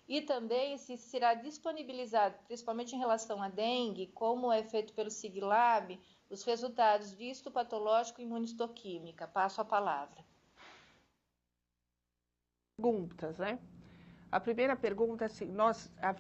E também se será disponibilizado, principalmente em relação à dengue, como é feito pelo SIGLAB, os resultados de histopatológico e imunistoquímica. Passo a palavra. Perguntas, né? A primeira pergunta é assim, as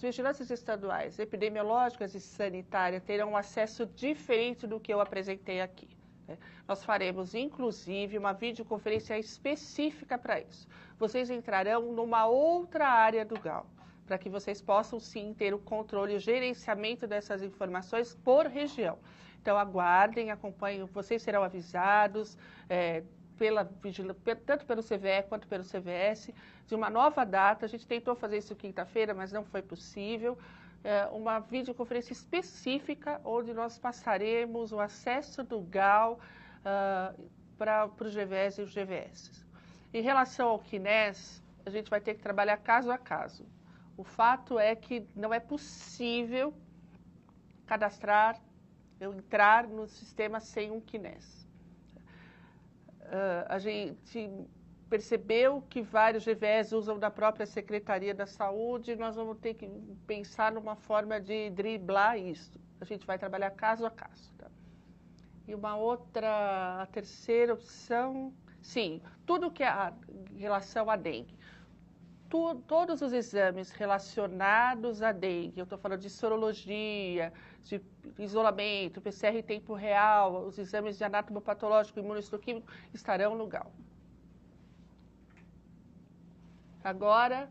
vigilâncias estaduais, epidemiológicas e sanitárias terão um acesso diferente do que eu apresentei aqui, né? Nós faremos, inclusive, uma videoconferência específica para isso. Vocês entrarão numa outra área do GAL, para que vocês possam, sim, ter o controle e o gerenciamento dessas informações por região. Então, aguardem, acompanhem, vocês serão avisados, tanto pelo CVE quanto pelo CVS, de uma nova data. A gente tentou fazer isso quinta-feira, mas não foi possível. Uma videoconferência específica, onde nós passaremos o acesso do GAL para os GVS e os GVS. Em relação ao CNES, a gente vai ter que trabalhar caso a caso. O fato é que não é possível entrar no sistema sem um CNES. A gente percebeu que vários GVS usam da própria Secretaria da Saúde, nós vamos ter que pensar numa forma de driblar isso. A gente vai trabalhar caso a caso. Tá? E uma outra, a terceira opção, sim, tudo que é em relação à dengue. Todos os exames relacionados à dengue, eu estou falando de sorologia, de isolamento, PCR em tempo real, os exames de anatomopatológico, imunohistoquímico, estarão no GAL. Agora,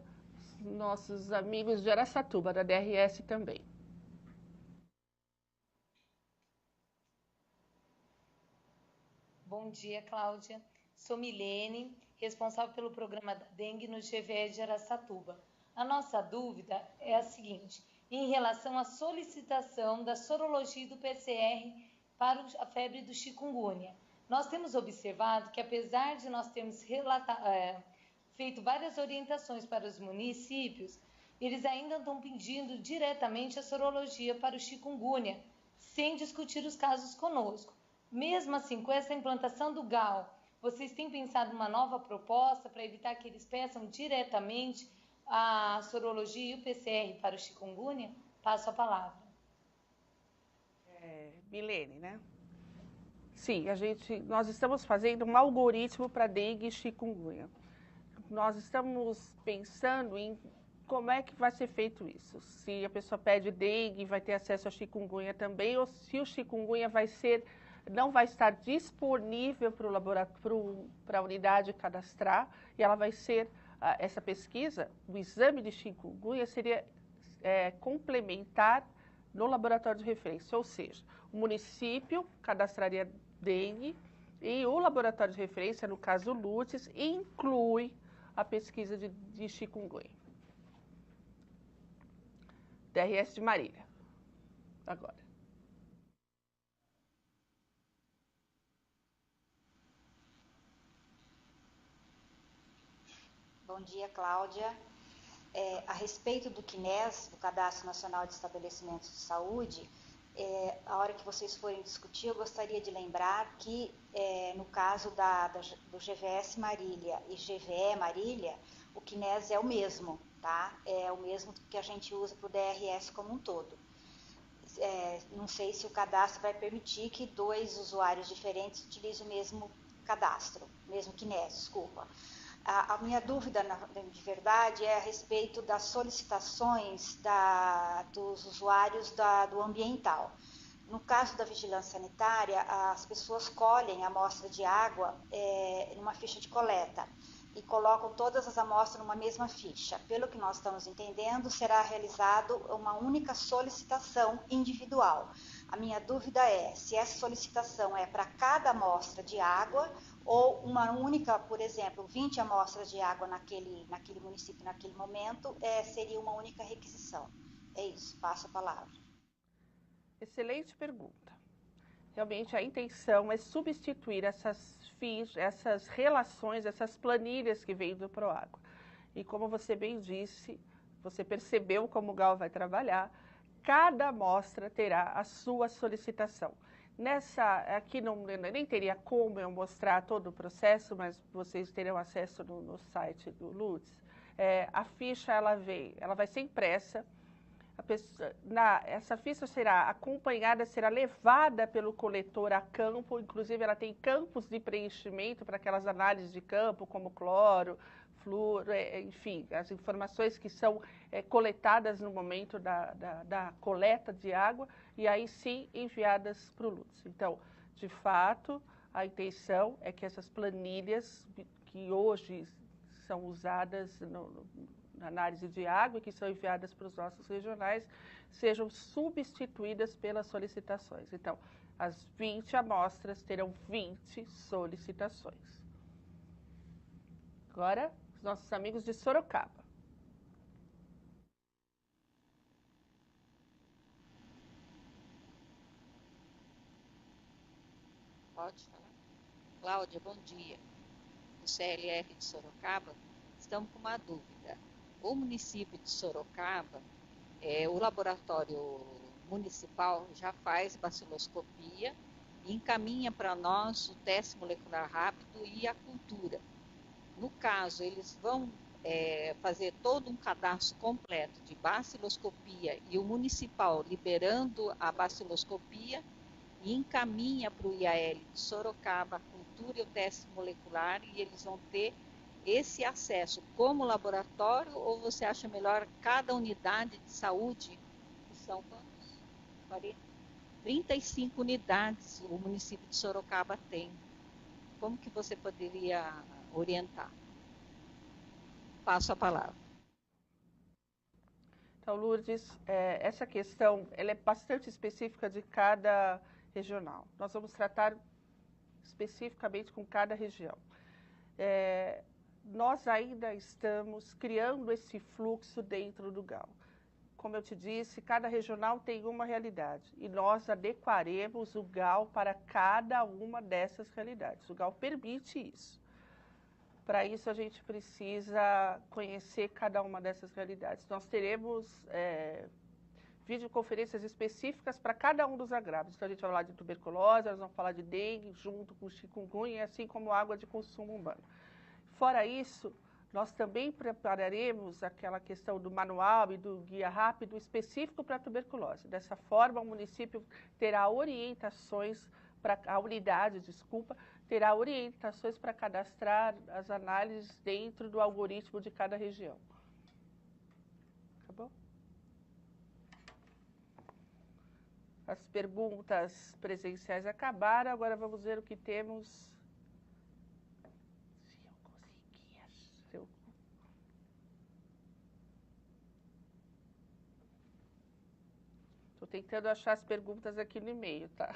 nossos amigos de Araçatuba, da DRS também. Bom dia, Cláudia. Sou Milene, responsável pelo programa da dengue no GVE de Araçatuba. A nossa dúvida é a seguinte, em relação à solicitação da sorologia do PCR para a febre do chikungunya. Nós temos observado que, apesar de nós termos feito várias orientações para os municípios, eles ainda estão pedindo diretamente a sorologia para o chikungunya, sem discutir os casos conosco. Mesmo assim, com essa implantação do GAL, vocês têm pensado uma nova proposta para evitar que eles peçam diretamente a sorologia e o PCR para o chikungunya? Passo a palavra. Milene, né? Sim, nós estamos fazendo um algoritmo para dengue e chikungunya. Nós estamos pensando em como é que vai ser feito isso. Se a pessoa pede dengue, vai ter acesso a chikungunya também, ou se o chikungunya não vai estar disponível para a unidade cadastrar, e ela vai ser, essa pesquisa, o exame de chikungunya seria complementar no laboratório de referência, ou seja, o município cadastraria dengue e o laboratório de referência, no caso o LUTES, inclui a pesquisa de chikungunya. DRS de Marília, agora. Bom dia, Cláudia. A respeito do CNES, do Cadastro Nacional de Estabelecimentos de Saúde, a hora que vocês forem discutir, eu gostaria de lembrar que, no caso do GVS Marília e GVE Marília, o CNES é o mesmo, tá? É o mesmo que a gente usa para o DRS como um todo. Não sei se o cadastro vai permitir que dois usuários diferentes utilizem o mesmo cadastro, mesmo CNES, desculpa. A minha dúvida, de verdade, é a respeito das solicitações dos usuários do ambiental. No caso da vigilância sanitária, as pessoas colhem a amostra de água numa ficha de coleta e colocam todas as amostras numa mesma ficha. Pelo que nós estamos entendendo, será realizado uma única solicitação individual. A minha dúvida é se essa solicitação é para cada amostra de água ou uma única, por exemplo, 20 amostras de água naquele município, naquele momento, seria uma única requisição. É isso, passo a palavra. Excelente pergunta. Realmente a intenção é substituir essas relações, essas planilhas que vêm do Proágua. E como você bem disse, você percebeu como o GAL vai trabalhar, cada amostra terá a sua solicitação. Aqui nem teria como eu mostrar todo o processo, mas vocês terão acesso no site do LUTES. A ficha ela vai ser impressa. Essa ficha será acompanhada, será levada pelo coletor a campo, inclusive ela tem campos de preenchimento para aquelas análises de campo, como cloro, flúor, enfim, as informações que são coletadas no momento da coleta de água e aí sim enviadas para o LUTES. Então, de fato, a intenção é que essas planilhas que hoje são usadas na análise de água e que são enviadas para os nossos regionais sejam substituídas pelas solicitações. Então, as 20 amostras terão 20 solicitações. Agora, os nossos amigos de Sorocaba. Pode falar. Cláudia, bom dia. Do CLR de Sorocaba, estamos com uma dúvida. O município de Sorocaba, o laboratório municipal já faz baciloscopia e encaminha para nós o teste molecular rápido e a cultura. No caso, eles vão fazer todo um cadastro completo de baciloscopia e o municipal liberando a baciloscopia e encaminha para o IAL de Sorocaba a cultura e o teste molecular e eles vão ter esse acesso como laboratório ou você acha melhor cada unidade de saúde, que são quantos? 35 unidades o município de Sorocaba tem. Como que você poderia orientar? Passo a palavra. Então, Lourdes, essa questão ela é bastante específica de cada regional. Nós vamos tratar especificamente com cada região. Nós ainda estamos criando esse fluxo dentro do GAL. Como eu te disse, cada regional tem uma realidade e nós adequaremos o GAL para cada uma dessas realidades. O GAL permite isso. Para isso, a gente precisa conhecer cada uma dessas realidades. Nós teremos videoconferências específicas para cada um dos agravos. Então, a gente vai falar de tuberculose, nós vamos falar de dengue, junto com chikungunya, assim como água de consumo humano. Fora isso, nós também prepararemos aquela questão do manual e do guia rápido específico para a tuberculose. Dessa forma, o município terá orientações a unidade, terá orientações para cadastrar as análises dentro do algoritmo de cada região. Acabou? As perguntas presenciais acabaram, agora vamos ver o que temos. Se eu conseguir, Estou tentando achar as perguntas aqui no e-mail, tá?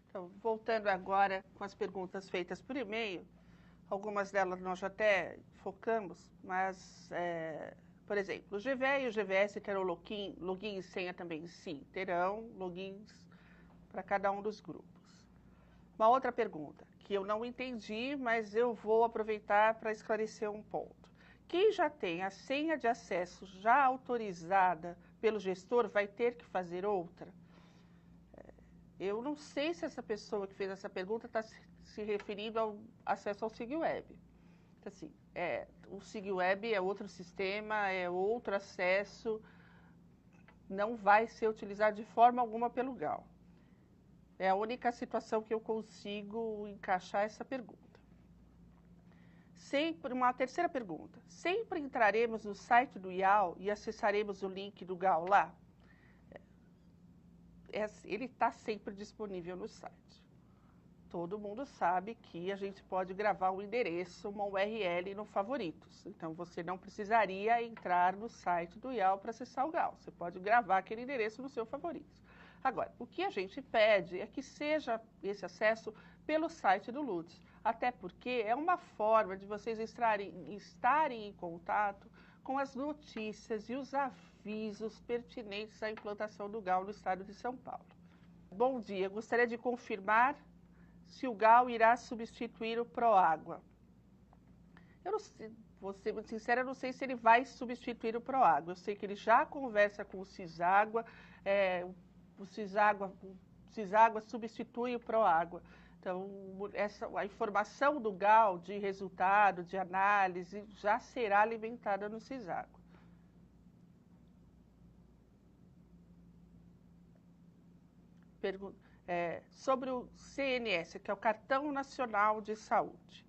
Então, voltando agora com as perguntas feitas por e-mail, algumas delas nós já até focamos, mas, por exemplo, o GVE e o GVS terão login e senha também? Sim, terão logins para cada um dos grupos. Uma outra pergunta, que eu não entendi, mas eu vou aproveitar para esclarecer um ponto. Quem já tem a senha de acesso já autorizada pelo gestor vai ter que fazer outra? Eu não sei se essa pessoa que fez essa pergunta está se referindo ao acesso ao SIGWeb. Então, assim, o SIGWeb é outro sistema, é outro acesso, não vai ser utilizado de forma alguma pelo GAL. É a única situação que eu consigo encaixar essa pergunta. Uma terceira pergunta. Sempre entraremos no site do IAL e acessaremos o link do GAL lá? Ele está sempre disponível no site. Todo mundo sabe que a gente pode gravar um endereço, uma URL no favoritos. Então, você não precisaria entrar no site do IAL para acessar o GAL. Você pode gravar aquele endereço no seu favoritos. Agora, o que a gente pede é que seja esse acesso pelo site do LUTS. Até porque é uma forma de vocês estarem em contato com as notícias e os avisos pertinentes à implantação do GAL no estado de São Paulo. Bom dia, gostaria de confirmar se o GAL irá substituir o PROÁGUA. Eu não sei, vou ser muito sincera, eu não sei se ele vai substituir o PROÁGUA. Eu sei que ele já conversa com o CISÁGUA, o CISÁGUA substitui o PROÁGUA. Então, a informação do GAL de resultado, de análise, já será alimentada no CISÁGUA. sobre o CNS, que é o Cartão Nacional de Saúde,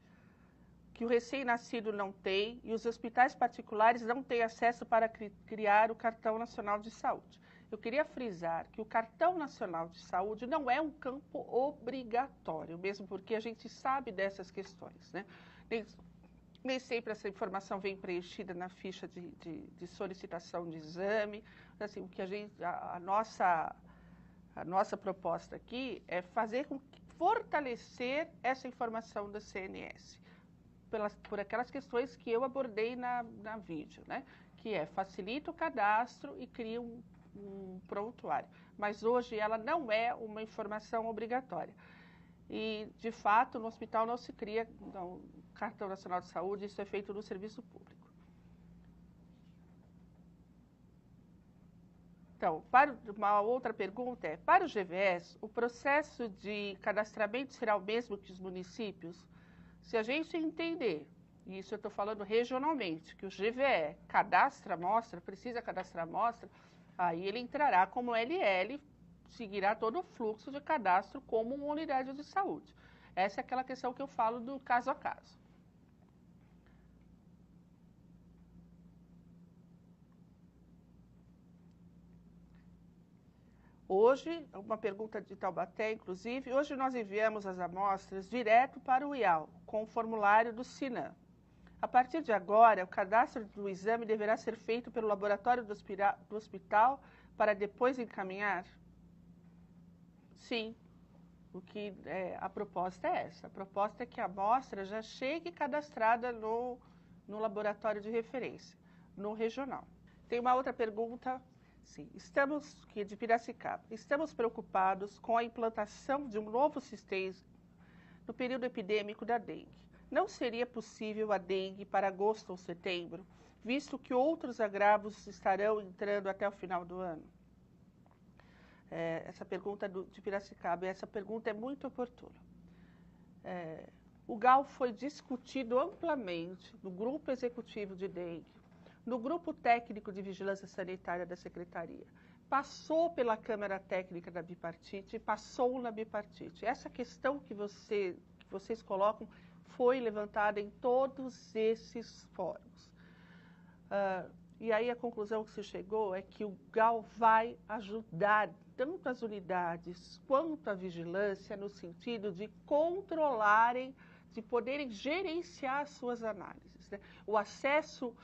que o recém-nascido não tem e os hospitais particulares não têm acesso para criar o Cartão Nacional de Saúde. Eu queria frisar que o Cartão Nacional de Saúde não é um campo obrigatório, mesmo porque a gente sabe dessas questões, né? Nem sempre essa informação vem preenchida na ficha de solicitação de exame. Assim, o que a nossa proposta aqui é fortalecer essa informação da CNS, por aquelas questões que eu abordei na vídeo, né? Que facilita o cadastro e cria um prontuário. Mas hoje ela não é uma informação obrigatória. E, de fato, no hospital não se cria Cartão Nacional de Saúde, isso é feito no serviço público. Então, uma outra pergunta para o GVS, o processo de cadastramento será o mesmo que os municípios? Se a gente entender, e isso eu estou falando regionalmente, que o GVE cadastra amostra, precisa cadastrar amostra, aí ele entrará como LL, seguirá todo o fluxo de cadastro como uma unidade de saúde. Essa é aquela questão que eu falo do caso a caso. Hoje, uma pergunta de Taubaté, inclusive, hoje nós enviamos as amostras direto para o IAL, com o formulário do SINAM. A partir de agora, o cadastro do exame deverá ser feito pelo laboratório do hospital para depois encaminhar? Sim, a proposta é essa. A proposta é que a amostra já chegue cadastrada no laboratório de referência, no regional. Tem uma outra pergunta. Sim, que é de Piracicaba. Estamos preocupados com a implantação de um novo sistema no período epidêmico da dengue. Não seria possível a dengue para agosto ou setembro, visto que outros agravos estarão entrando até o final do ano? Essa pergunta de Piracicaba, essa pergunta é muito oportuna. O GAL foi discutido amplamente no grupo executivo de dengue, no grupo técnico de vigilância sanitária da Secretaria, passou pela Câmara Técnica da Bipartite e passou na Bipartite. Essa questão que vocês colocam foi levantada em todos esses fóruns. E aí a conclusão que se chegou é que o GAL vai ajudar tanto as unidades quanto a vigilância no sentido de controlarem, de poderem gerenciar suas análises, né? O acesso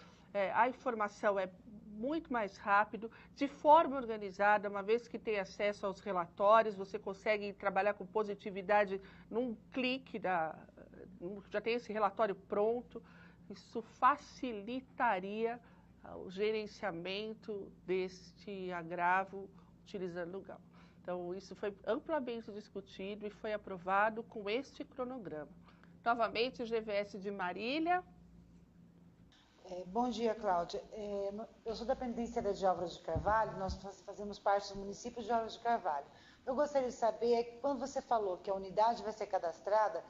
a informação é muito mais rápido, de forma organizada, uma vez que tem acesso aos relatórios, você consegue trabalhar com positividade num clique, já tem esse relatório pronto, isso facilitaria o gerenciamento deste agravo utilizando o GAL. Então, isso foi amplamente discutido e foi aprovado com este cronograma. Novamente, o GVS de Marília. Bom dia, Cláudia. Eu sou da penitenciária de Álvares de Carvalho, nós fazemos parte do município de Álvares de Carvalho. Eu gostaria de saber, quando você falou que a unidade vai ser cadastrada,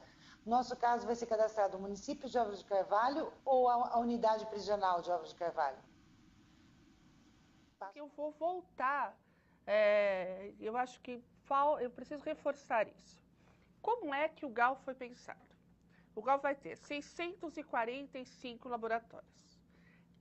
no nosso caso vai ser cadastrado o município de Álvares de Carvalho ou a unidade prisional de Álvares de Carvalho? Eu vou voltar, eu acho que eu preciso reforçar isso. Como é que o GAL foi pensado? O GAL vai ter 645 laboratórios.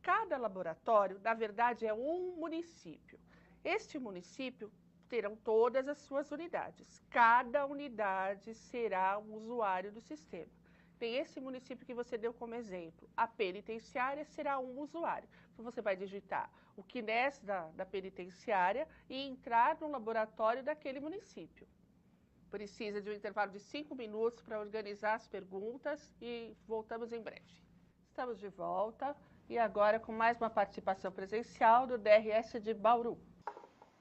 Cada laboratório, na verdade, é um município. Este município terão todas as suas unidades. Cada unidade será um usuário do sistema. Tem esse município que você deu como exemplo. A penitenciária será um usuário. Então, você vai digitar o CNES da penitenciária e entrar no laboratório daquele município. Precisa de um intervalo de 5 minutos para organizar as perguntas e voltamos em breve. Estamos de volta e agora com mais uma participação presencial do DRS de Bauru.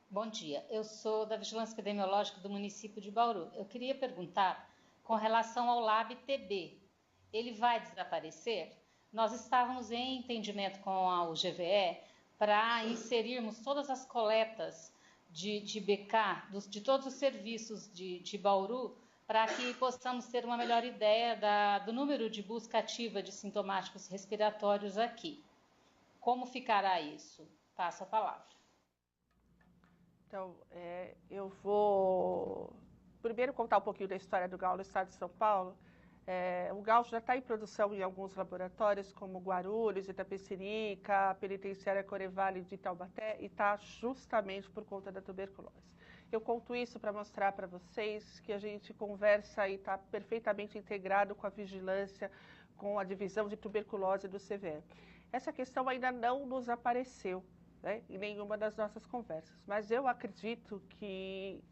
Bom dia, eu sou da Vigilância Epidemiológica do município de Bauru. Eu queria perguntar com relação ao Lab TB. Ele vai desaparecer? Nós estávamos em entendimento com o GVE para inserirmos todas as coletas de BK, de todos os serviços de Bauru, para que possamos ter uma melhor ideia do número de busca ativa de sintomáticos respiratórios aqui. Como ficará isso? Passo a palavra. Então, eu vou primeiro contar um pouquinho da história do GAL no estado de São Paulo. O GAL já está em produção em alguns laboratórios, como Guarulhos, Itapecerica, a Penitenciária Corevale de Taubaté, e está justamente por conta da tuberculose. Eu conto isso para mostrar para vocês que a gente conversa e está perfeitamente integrado com a vigilância, com a divisão de tuberculose do CVE. Essa questão ainda não nos apareceu, né, em nenhuma das nossas conversas, mas eu acredito que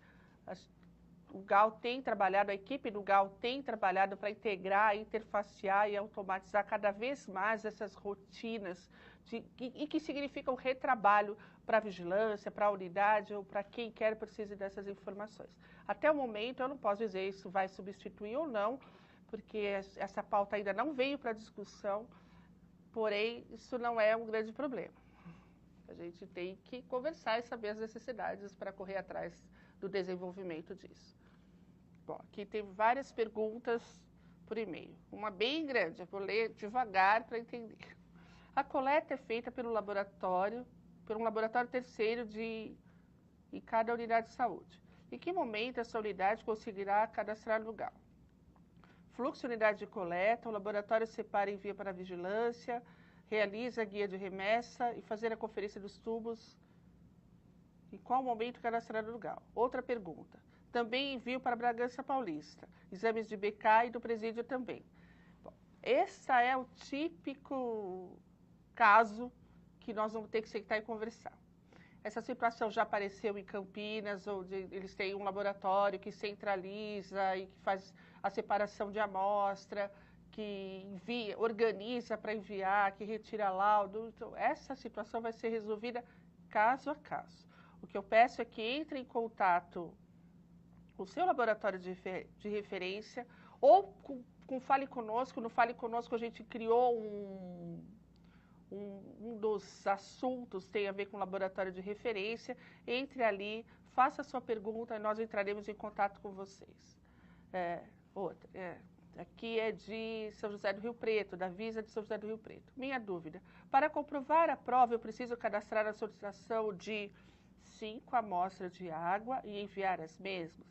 o GAL tem trabalhado, a equipe do GAL tem trabalhado para integrar, interfacear e automatizar cada vez mais essas rotinas, e que significam retrabalho para a vigilância, para a unidade ou para quem quer precise dessas informações. Até o momento, eu não posso dizer isso vai substituir ou não, porque essa pauta ainda não veio para discussão, porém, isso não é um grande problema. A gente tem que conversar e saber as necessidades para correr atrás do desenvolvimento disso. Bom, aqui tem várias perguntas por e-mail. Uma bem grande, eu vou ler devagar para entender. A coleta é feita por um laboratório terceiro em cada unidade de saúde. Em que momento essa unidade conseguirá cadastrar no GAL? Fluxo unidade de coleta, o laboratório separa e envia para a vigilância, realiza a guia de remessa e fazer a conferência dos tubos. Em qual momento cadastrar no GAL? Outra pergunta. Também envio para Bragança Paulista. Exames de BK e do presídio também. Bom, esse é o típico caso que nós vamos ter que sentar e conversar. Essa situação já apareceu em Campinas, onde eles têm um laboratório que centraliza e que faz a separação de amostra, que envia, organiza para enviar, que retira laudo. Então, essa situação vai ser resolvida caso a caso. O que eu peço é que entre em contato com o seu laboratório de referência ou com Fale Conosco. No Fale Conosco a gente criou um dos assuntos tem a ver com laboratório de referência. Entre ali, faça a sua pergunta e nós entraremos em contato com vocês. Aqui é de São José do Rio Preto, da Visa de São José do Rio Preto. Minha dúvida, para comprovar a prova eu preciso cadastrar a solicitação de 5 amostras de água e enviar as mesmas?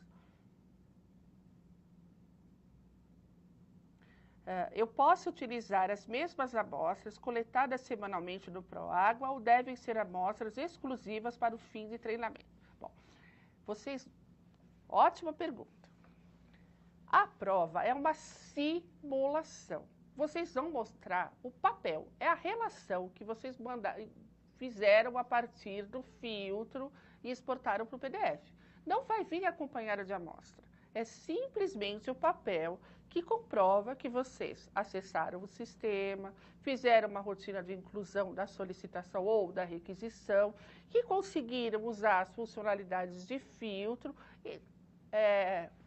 Eu posso utilizar as mesmas amostras coletadas semanalmente no Proágua ou devem ser amostras exclusivas para o fim de treinamento? Bom, ótima pergunta. A prova é uma simulação. Vocês vão mostrar o papel, é a relação que vocês fizeram a partir do filtro e exportaram para o PDF. Não vai vir acompanhada de amostra. É simplesmente o papel que comprova que vocês acessaram o sistema, fizeram uma rotina de inclusão da solicitação ou da requisição, que conseguiram usar as funcionalidades de filtro,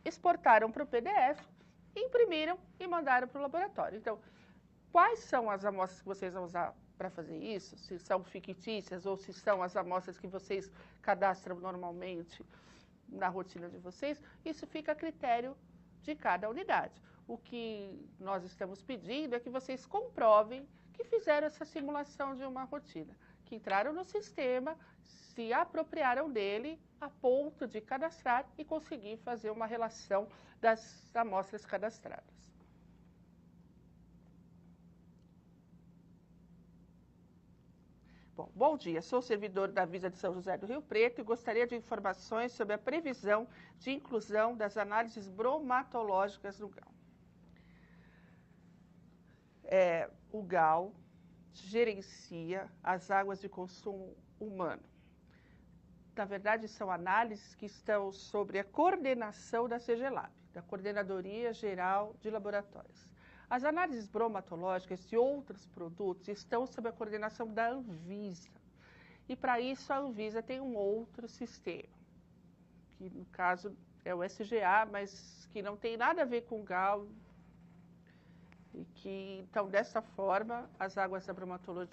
exportaram para o PDF, imprimiram e mandaram para o laboratório. Então, quais são as amostras que vocês vão usar para fazer isso? Se são fictícias ou se são as amostras que vocês cadastram normalmente na rotina de vocês, isso fica a critério de cada unidade. O que nós estamos pedindo é que vocês comprovem que fizeram essa simulação de uma rotina, que entraram no sistema, se apropriaram dele a ponto de cadastrar e conseguir fazer uma relação das amostras cadastradas. Bom dia, sou servidor da Visa de São José do Rio Preto e gostaria de informações sobre a previsão de inclusão das análises bromatológicas no GAL. O GAL gerencia as águas de consumo humano. Na verdade, são análises que estão sobre a coordenação da CGLAB, da Coordenadoria Geral de Laboratórios. As análises bromatológicas de outros produtos estão sob a coordenação da Anvisa. E, para isso, a Anvisa tem um outro sistema, que, no caso, é o SGA, mas que não tem nada a ver com o GAL. E que, então, dessa forma, as águas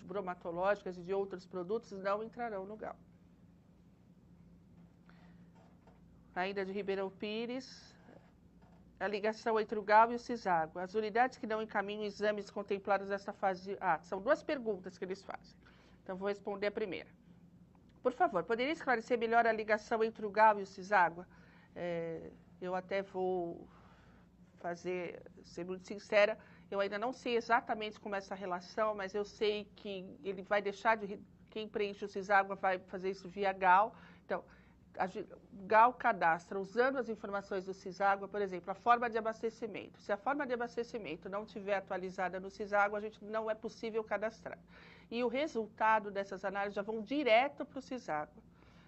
bromatológicas e de outros produtos não entrarão no GAL. Ainda de Ribeirão Pires, a ligação entre o GAL e o CISÁGUA. As unidades que não encaminham exames contemplados nesta fase... são 2 perguntas que eles fazem. Então, vou responder a primeira. Por favor, poderia esclarecer melhor a ligação entre o GAL e o CISÁGUA? Eu até vou ser muito sincera, eu ainda não sei exatamente como é essa relação, mas eu sei que ele vai deixar de... Quem preenche o Ciságua vai fazer isso via GAL. Então, o GAL cadastra, usando as informações do Ciságua, por exemplo, a forma de abastecimento. Se a forma de abastecimento não estiver atualizada no Ciságua, a gente não é possível cadastrar. E o resultado dessas análises já vão direto para o Ciságua.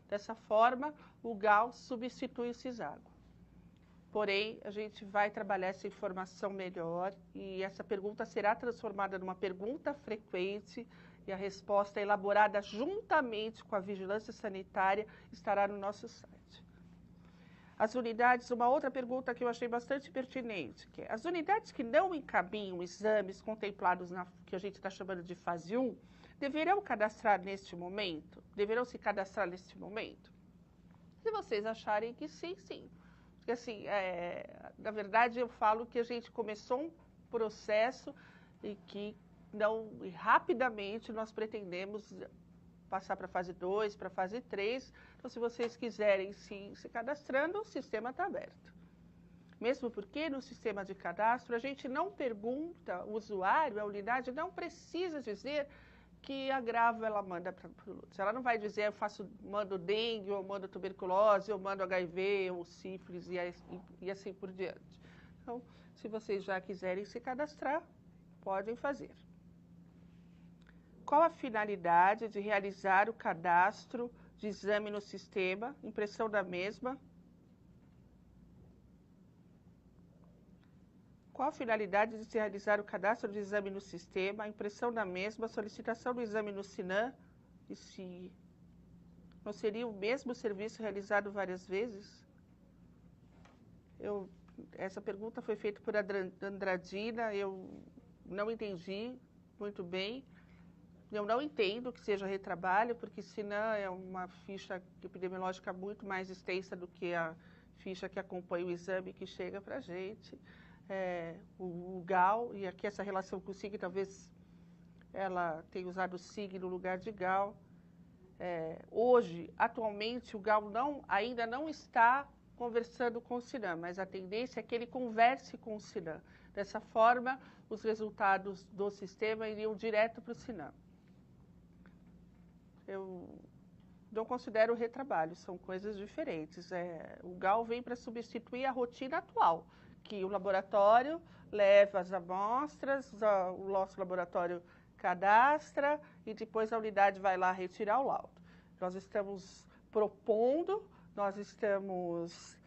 Dessa forma, o GAL substitui o Ciságua. Porém, a gente vai trabalhar essa informação melhor e essa pergunta será transformada numa pergunta frequente e a resposta elaborada juntamente com a vigilância sanitária estará no nosso site. As unidades, uma outra pergunta que eu achei bastante pertinente, que é, as unidades que não encaminham exames contemplados na que a gente está chamando de fase 1, deverão cadastrar neste momento? Deverão se cadastrar neste momento? Se vocês acharem que sim, sim. Porque, assim, na verdade, eu falo que a gente começou um processo e que rapidamente nós pretendemos passar para a fase 2, para a fase 3. Então, se vocês quiserem se cadastrando, o sistema está aberto. Mesmo porque no sistema de cadastro a gente não pergunta, o usuário, a unidade, não precisa dizer que agravo ela manda para o LUTS. Ela não vai dizer, mando dengue, ou mando tuberculose, ou mando HIV, ou sífilis, e assim por diante. Então, se vocês já quiserem se cadastrar, podem fazer. Qual a finalidade de realizar o cadastro de exame no sistema, impressão da mesma? Qual a finalidade de se realizar o cadastro de exame no sistema, a impressão da mesma, a solicitação do exame no SINAM, e se não seria o mesmo serviço realizado várias vezes? Essa pergunta foi feita por Andradina, eu não entendi muito bem. Eu não entendo que seja retrabalho, porque SINAM é uma ficha epidemiológica muito mais extensa do que a ficha que acompanha o exame que chega para a gente. O GAL, e aqui essa relação com o SIG, talvez ela tenha usado o SIG no lugar de GAL. Hoje, atualmente, o GAL ainda não está conversando com o SINAM, mas a tendência é que ele converse com o SINAM. Dessa forma, os resultados do sistema iriam direto para o SINAM. Eu não considero retrabalho, são coisas diferentes. O GAL vem para substituir a rotina atual, que o laboratório leva as amostras, o nosso laboratório cadastra e depois a unidade vai lá retirar o laudo. Nós estamos propondo, nós estamos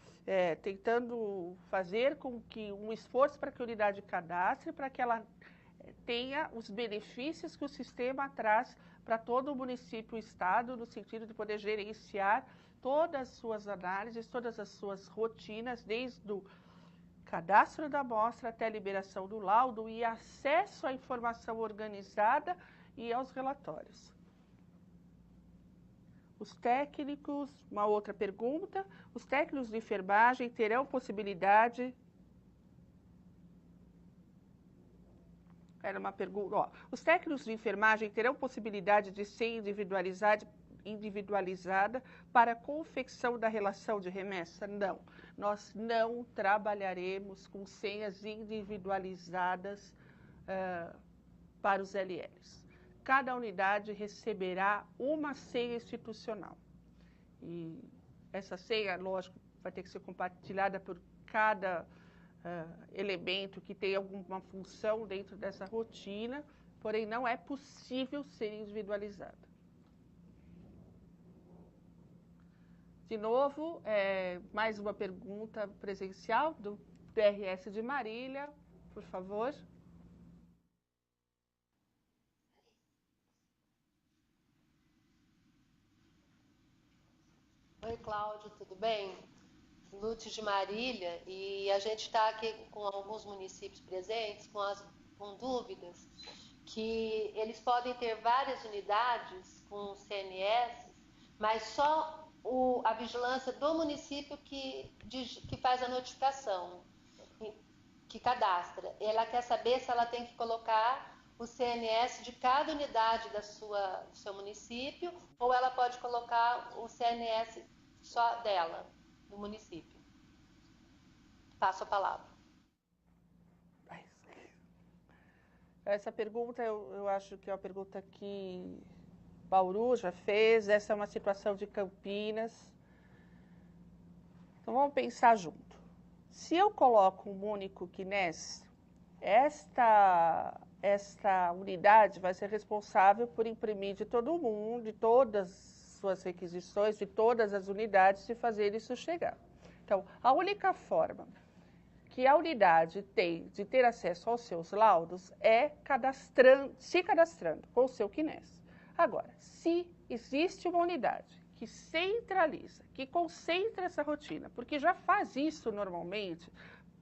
tentando fazer com que um esforço para que a unidade cadastre, para que ela tenha os benefícios que o sistema traz para todo o município e estado, no sentido de poder gerenciar todas as suas análises, todas as suas rotinas, desde o cadastro da amostra até a liberação do laudo e acesso à informação organizada e aos relatórios. Os técnicos, uma outra pergunta, os técnicos de enfermagem terão possibilidade... Era uma pergunta, os técnicos de enfermagem terão possibilidade de ser individualizada para a confecção da relação de remessa? Não. Nós não trabalharemos com senhas individualizadas para os LLs. Cada unidade receberá uma senha institucional. E essa senha, lógico, vai ter que ser compartilhada por cada elemento que tem alguma função dentro dessa rotina, porém não é possível ser individualizada. De novo, mais uma pergunta presencial do DRS de Marília, por favor. Oi, Cláudio, tudo bem? Lute de Marília, e a gente está aqui com alguns municípios presentes, com dúvidas, que eles podem ter várias unidades com CNS, mas só a vigilância do município que faz a notificação, que cadastra. Ela quer saber se ela tem que colocar o CNS de cada unidade do seu município, ou ela pode colocar o CNS só dela, do município. Passo a palavra. Essa pergunta, eu acho que é uma pergunta que Bauru já fez. Essa é uma situação de Campinas. Então, vamos pensar junto. Se eu coloco um único KNES, esta unidade vai ser responsável por imprimir de todo mundo, de todas as suas requisições, de todas as unidades, e fazer isso chegar. Então, a única forma que a unidade tem de ter acesso aos seus laudos é se cadastrando com o seu KNES. Agora, se existe uma unidade que centraliza, que concentra essa rotina, porque já faz isso normalmente,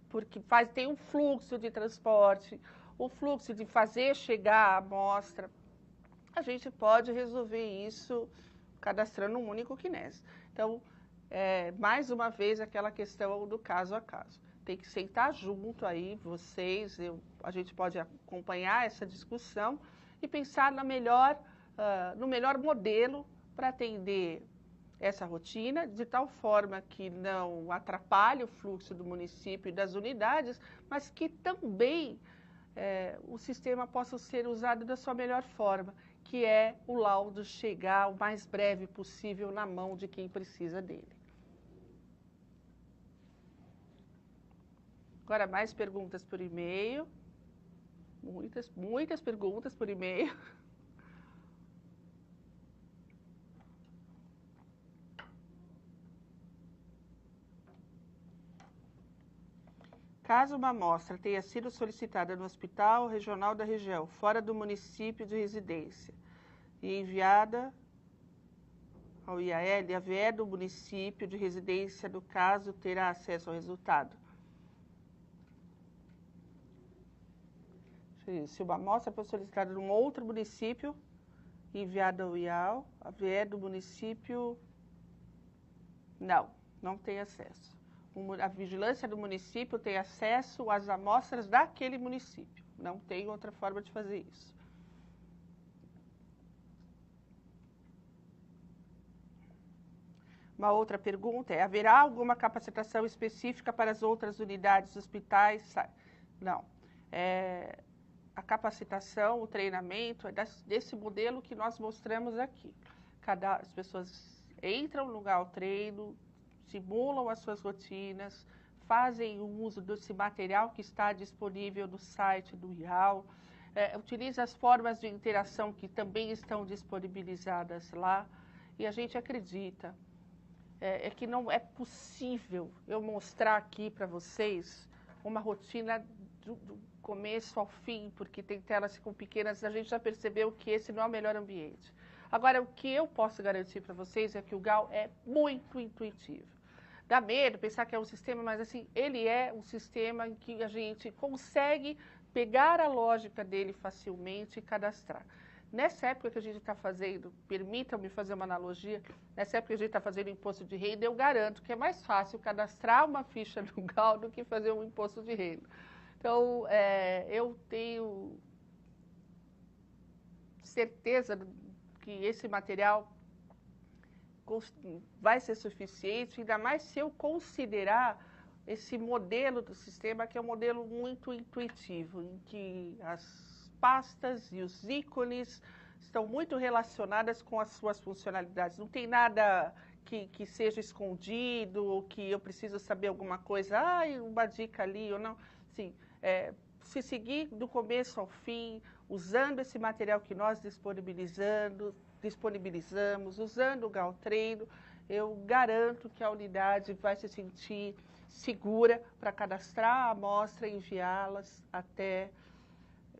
porque tem um fluxo de transporte, o fluxo de fazer chegar a amostra, a gente pode resolver isso cadastrando um único KNES. Então, mais uma vez, aquela questão do caso a caso. Tem que sentar junto aí, vocês, a gente pode acompanhar essa discussão e pensar no melhor modelo para atender essa rotina, de tal forma que não atrapalhe o fluxo do município e das unidades, mas que também o sistema possa ser usado da sua melhor forma, que é o laudo chegar o mais breve possível na mão de quem precisa dele. Agora, mais perguntas por e-mail. Muitas perguntas por e-mail. Caso uma amostra tenha sido solicitada no hospital regional da região, fora do município de residência, e enviada ao IAL, a VE do município de residência do caso terá acesso ao resultado. Se uma amostra for solicitada num outro município, enviada ao IAL, a VE do município, não tem acesso. A vigilância do município tem acesso às amostras daquele município. Não tem outra forma de fazer isso. Uma outra pergunta é: haverá alguma capacitação específica para as outras unidades, hospitais? Não. A capacitação, o treinamento é desse modelo que nós mostramos aqui. As pessoas entram no lugar ao treino, simulam as suas rotinas, fazem o uso desse material que está disponível no site do IAL, utiliza as formas de interação que também estão disponibilizadas lá, e a gente acredita que não é possível eu mostrar aqui para vocês uma rotina do começo ao fim, porque tem telas com pequenas, a gente já percebeu que esse não é o melhor ambiente. Agora, o que eu posso garantir para vocês é que o GAL é muito intuitivo. Dá medo pensar que é um sistema, mas assim, ele é um sistema em que a gente consegue pegar a lógica dele facilmente e cadastrar. Nessa época que a gente está fazendo, permitam-me fazer uma analogia, nessa época que a gente está fazendo imposto de renda, eu garanto que é mais fácil cadastrar uma ficha no GAL do que fazer um imposto de renda. Então, eu tenho certeza que esse material vai ser suficiente, ainda mais se eu considerar esse modelo do sistema, que é um modelo muito intuitivo, em que as pastas e os ícones estão muito relacionadas com as suas funcionalidades. Não tem nada que seja escondido, ou que eu preciso saber alguma coisa, uma dica ali ou não. Sim, se seguir do começo ao fim, usando esse material que nós disponibilizamos, usando o GAL Treino, eu garanto que a unidade vai se sentir segura para cadastrar a amostra e enviá-las até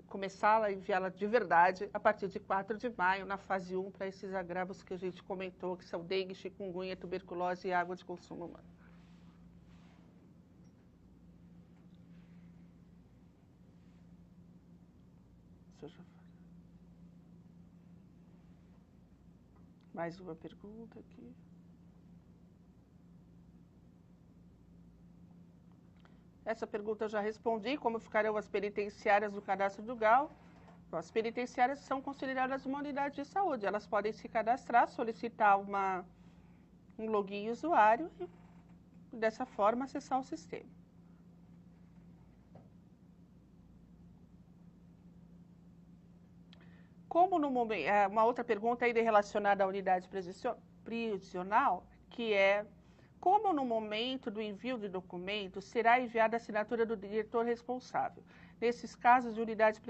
começar a enviá-la de verdade a partir de 4 de maio, na fase 1, para esses agravos que a gente comentou, que são dengue, chikungunya, tuberculose e água de consumo humano. Mais uma pergunta aqui. Essa pergunta eu já respondi, como ficarão as penitenciárias no cadastro do GAL. As penitenciárias são consideradas uma unidade de saúde, elas podem se cadastrar, solicitar um login usuário e, dessa forma, acessar o sistema. como no momento, uma outra pergunta ainda relacionada à unidade prisional, que é como no momento do envio de documento será enviada a assinatura do diretor responsável, nesses casos de unidade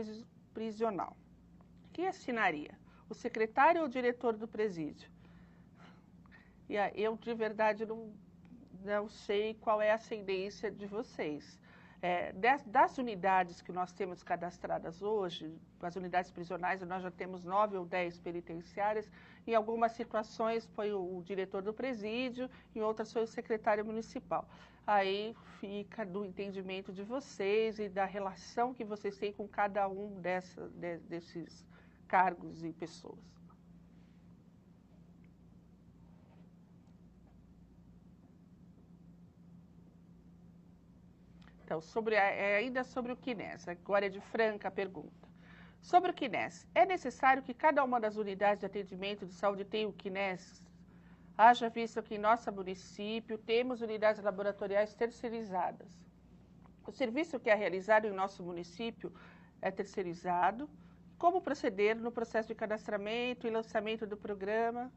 prisional. Quem assinaria? O secretário ou o diretor do presídio? E eu, de verdade, não sei qual é a ascendência de vocês. Das unidades que nós temos cadastradas hoje, as unidades prisionais, nós já temos 9 ou 10 penitenciárias. Em algumas situações foi o diretor do presídio, em outras foi o secretário municipal. Aí fica do entendimento de vocês e da relação que vocês têm com cada um desses cargos e pessoas. Então, ainda sobre o CNES, agora é de Franca a pergunta. Sobre o CNES, é necessário que cada uma das unidades de atendimento de saúde tenha o CNES? Haja visto que em nosso município temos unidades laboratoriais terceirizadas. O serviço que é realizado em nosso município é terceirizado. Como proceder no processo de cadastramento e lançamento do programa?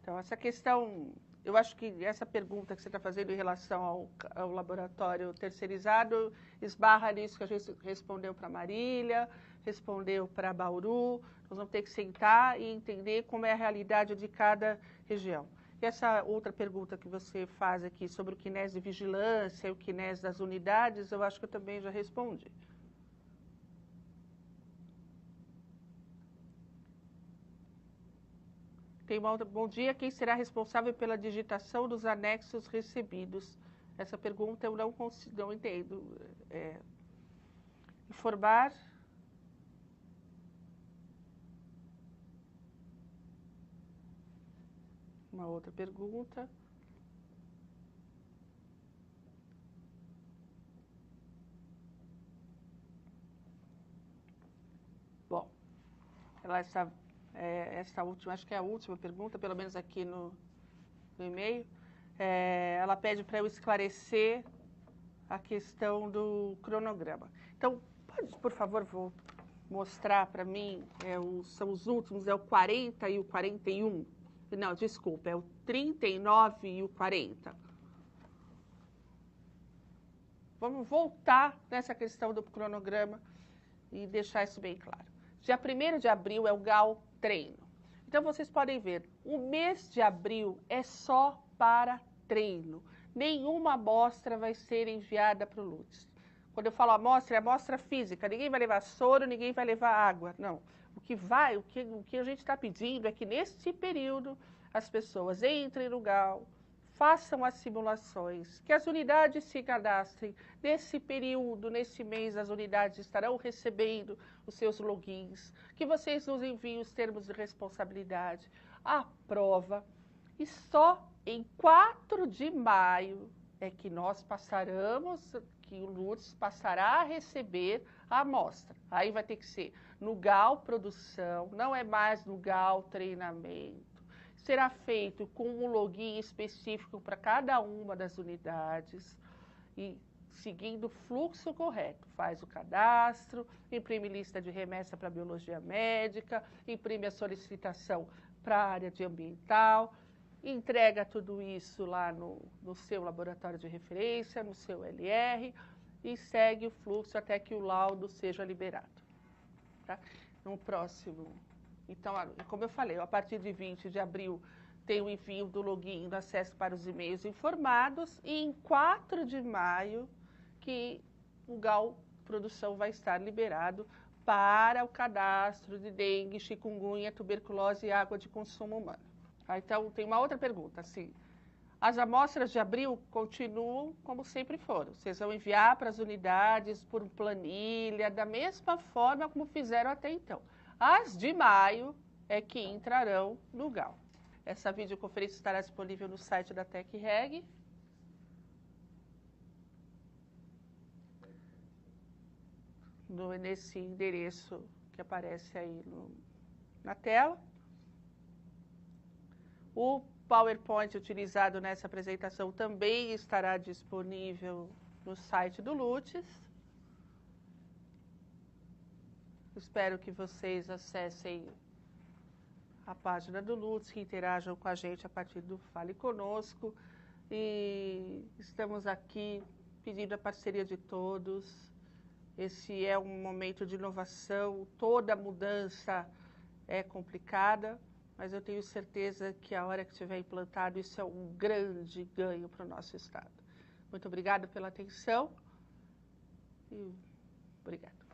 Então, essa questão, eu acho que essa pergunta que você está fazendo em relação ao laboratório terceirizado esbarra nisso que a gente respondeu para Marília, respondeu para Bauru. Nós vamos ter que sentar e entender como é a realidade de cada região. E essa outra pergunta que você faz aqui sobre o CNES de vigilância e o CNES das unidades, eu acho que eu também já respondi. Tem uma outra, bom dia, quem será responsável pela digitação dos anexos recebidos? Essa pergunta eu não entendo. Informar. Uma outra pergunta. Bom, essa última, acho que é a última pergunta, pelo menos aqui no e-mail. Ela pede para eu esclarecer a questão do cronograma. Então, pode, por favor, mostrar para mim, são os últimos, é o 40 e o 41. Não, desculpa, é o 39 e o 40. Vamos voltar nessa questão do cronograma e deixar isso bem claro. Dia 1º de abril é o GAL treino. Então, vocês podem ver, o mês de abril é só para treino. Nenhuma amostra vai ser enviada para o LUTES. Quando eu falo amostra, é amostra física. Ninguém vai levar soro, ninguém vai levar água. Não. O que a gente está pedindo é que, nesse período, as pessoas entrem no GAL, façam as simulações, que as unidades se cadastrem. Nesse período, nesse mês, as unidades estarão recebendo os seus logins, que vocês nos enviem os termos de responsabilidade, a prova. E só em 4 de maio é que nós que o LUTES passará a receber a amostra. Aí vai ter que ser no GAL produção, não é mais no GAL treinamento. Será feito com um login específico para cada uma das unidades e seguindo o fluxo correto. Faz o cadastro, imprime lista de remessa para biologia médica, imprime a solicitação para a área de ambiental, entrega tudo isso lá no seu laboratório de referência, no seu LR, e segue o fluxo até que o laudo seja liberado. Tá? No próximo. Então, como eu falei, a partir de 20 de abril tem o envio do login do acesso para os e-mails informados e em 4 de maio que o GAL Produção vai estar liberado para o cadastro de dengue, chikungunya, tuberculose e água de consumo humano. Então, tem uma outra pergunta, assim, as amostras de abril continuam como sempre foram. Vocês vão enviar para as unidades por planilha, da mesma forma como fizeram até então. As de maio é que entrarão no GAL. Essa videoconferência estará disponível no site da TecReg. Nesse endereço que aparece aí na tela. O PowerPoint utilizado nessa apresentação também estará disponível no site do LUTES. Espero que vocês acessem a página do Lutz, que interajam com a gente a partir do Fale Conosco. E estamos aqui pedindo a parceria de todos. Esse é um momento de inovação, toda mudança é complicada, mas eu tenho certeza que a hora que estiver implantado, isso é um grande ganho para o nosso Estado. Muito obrigada pela atenção e obrigada.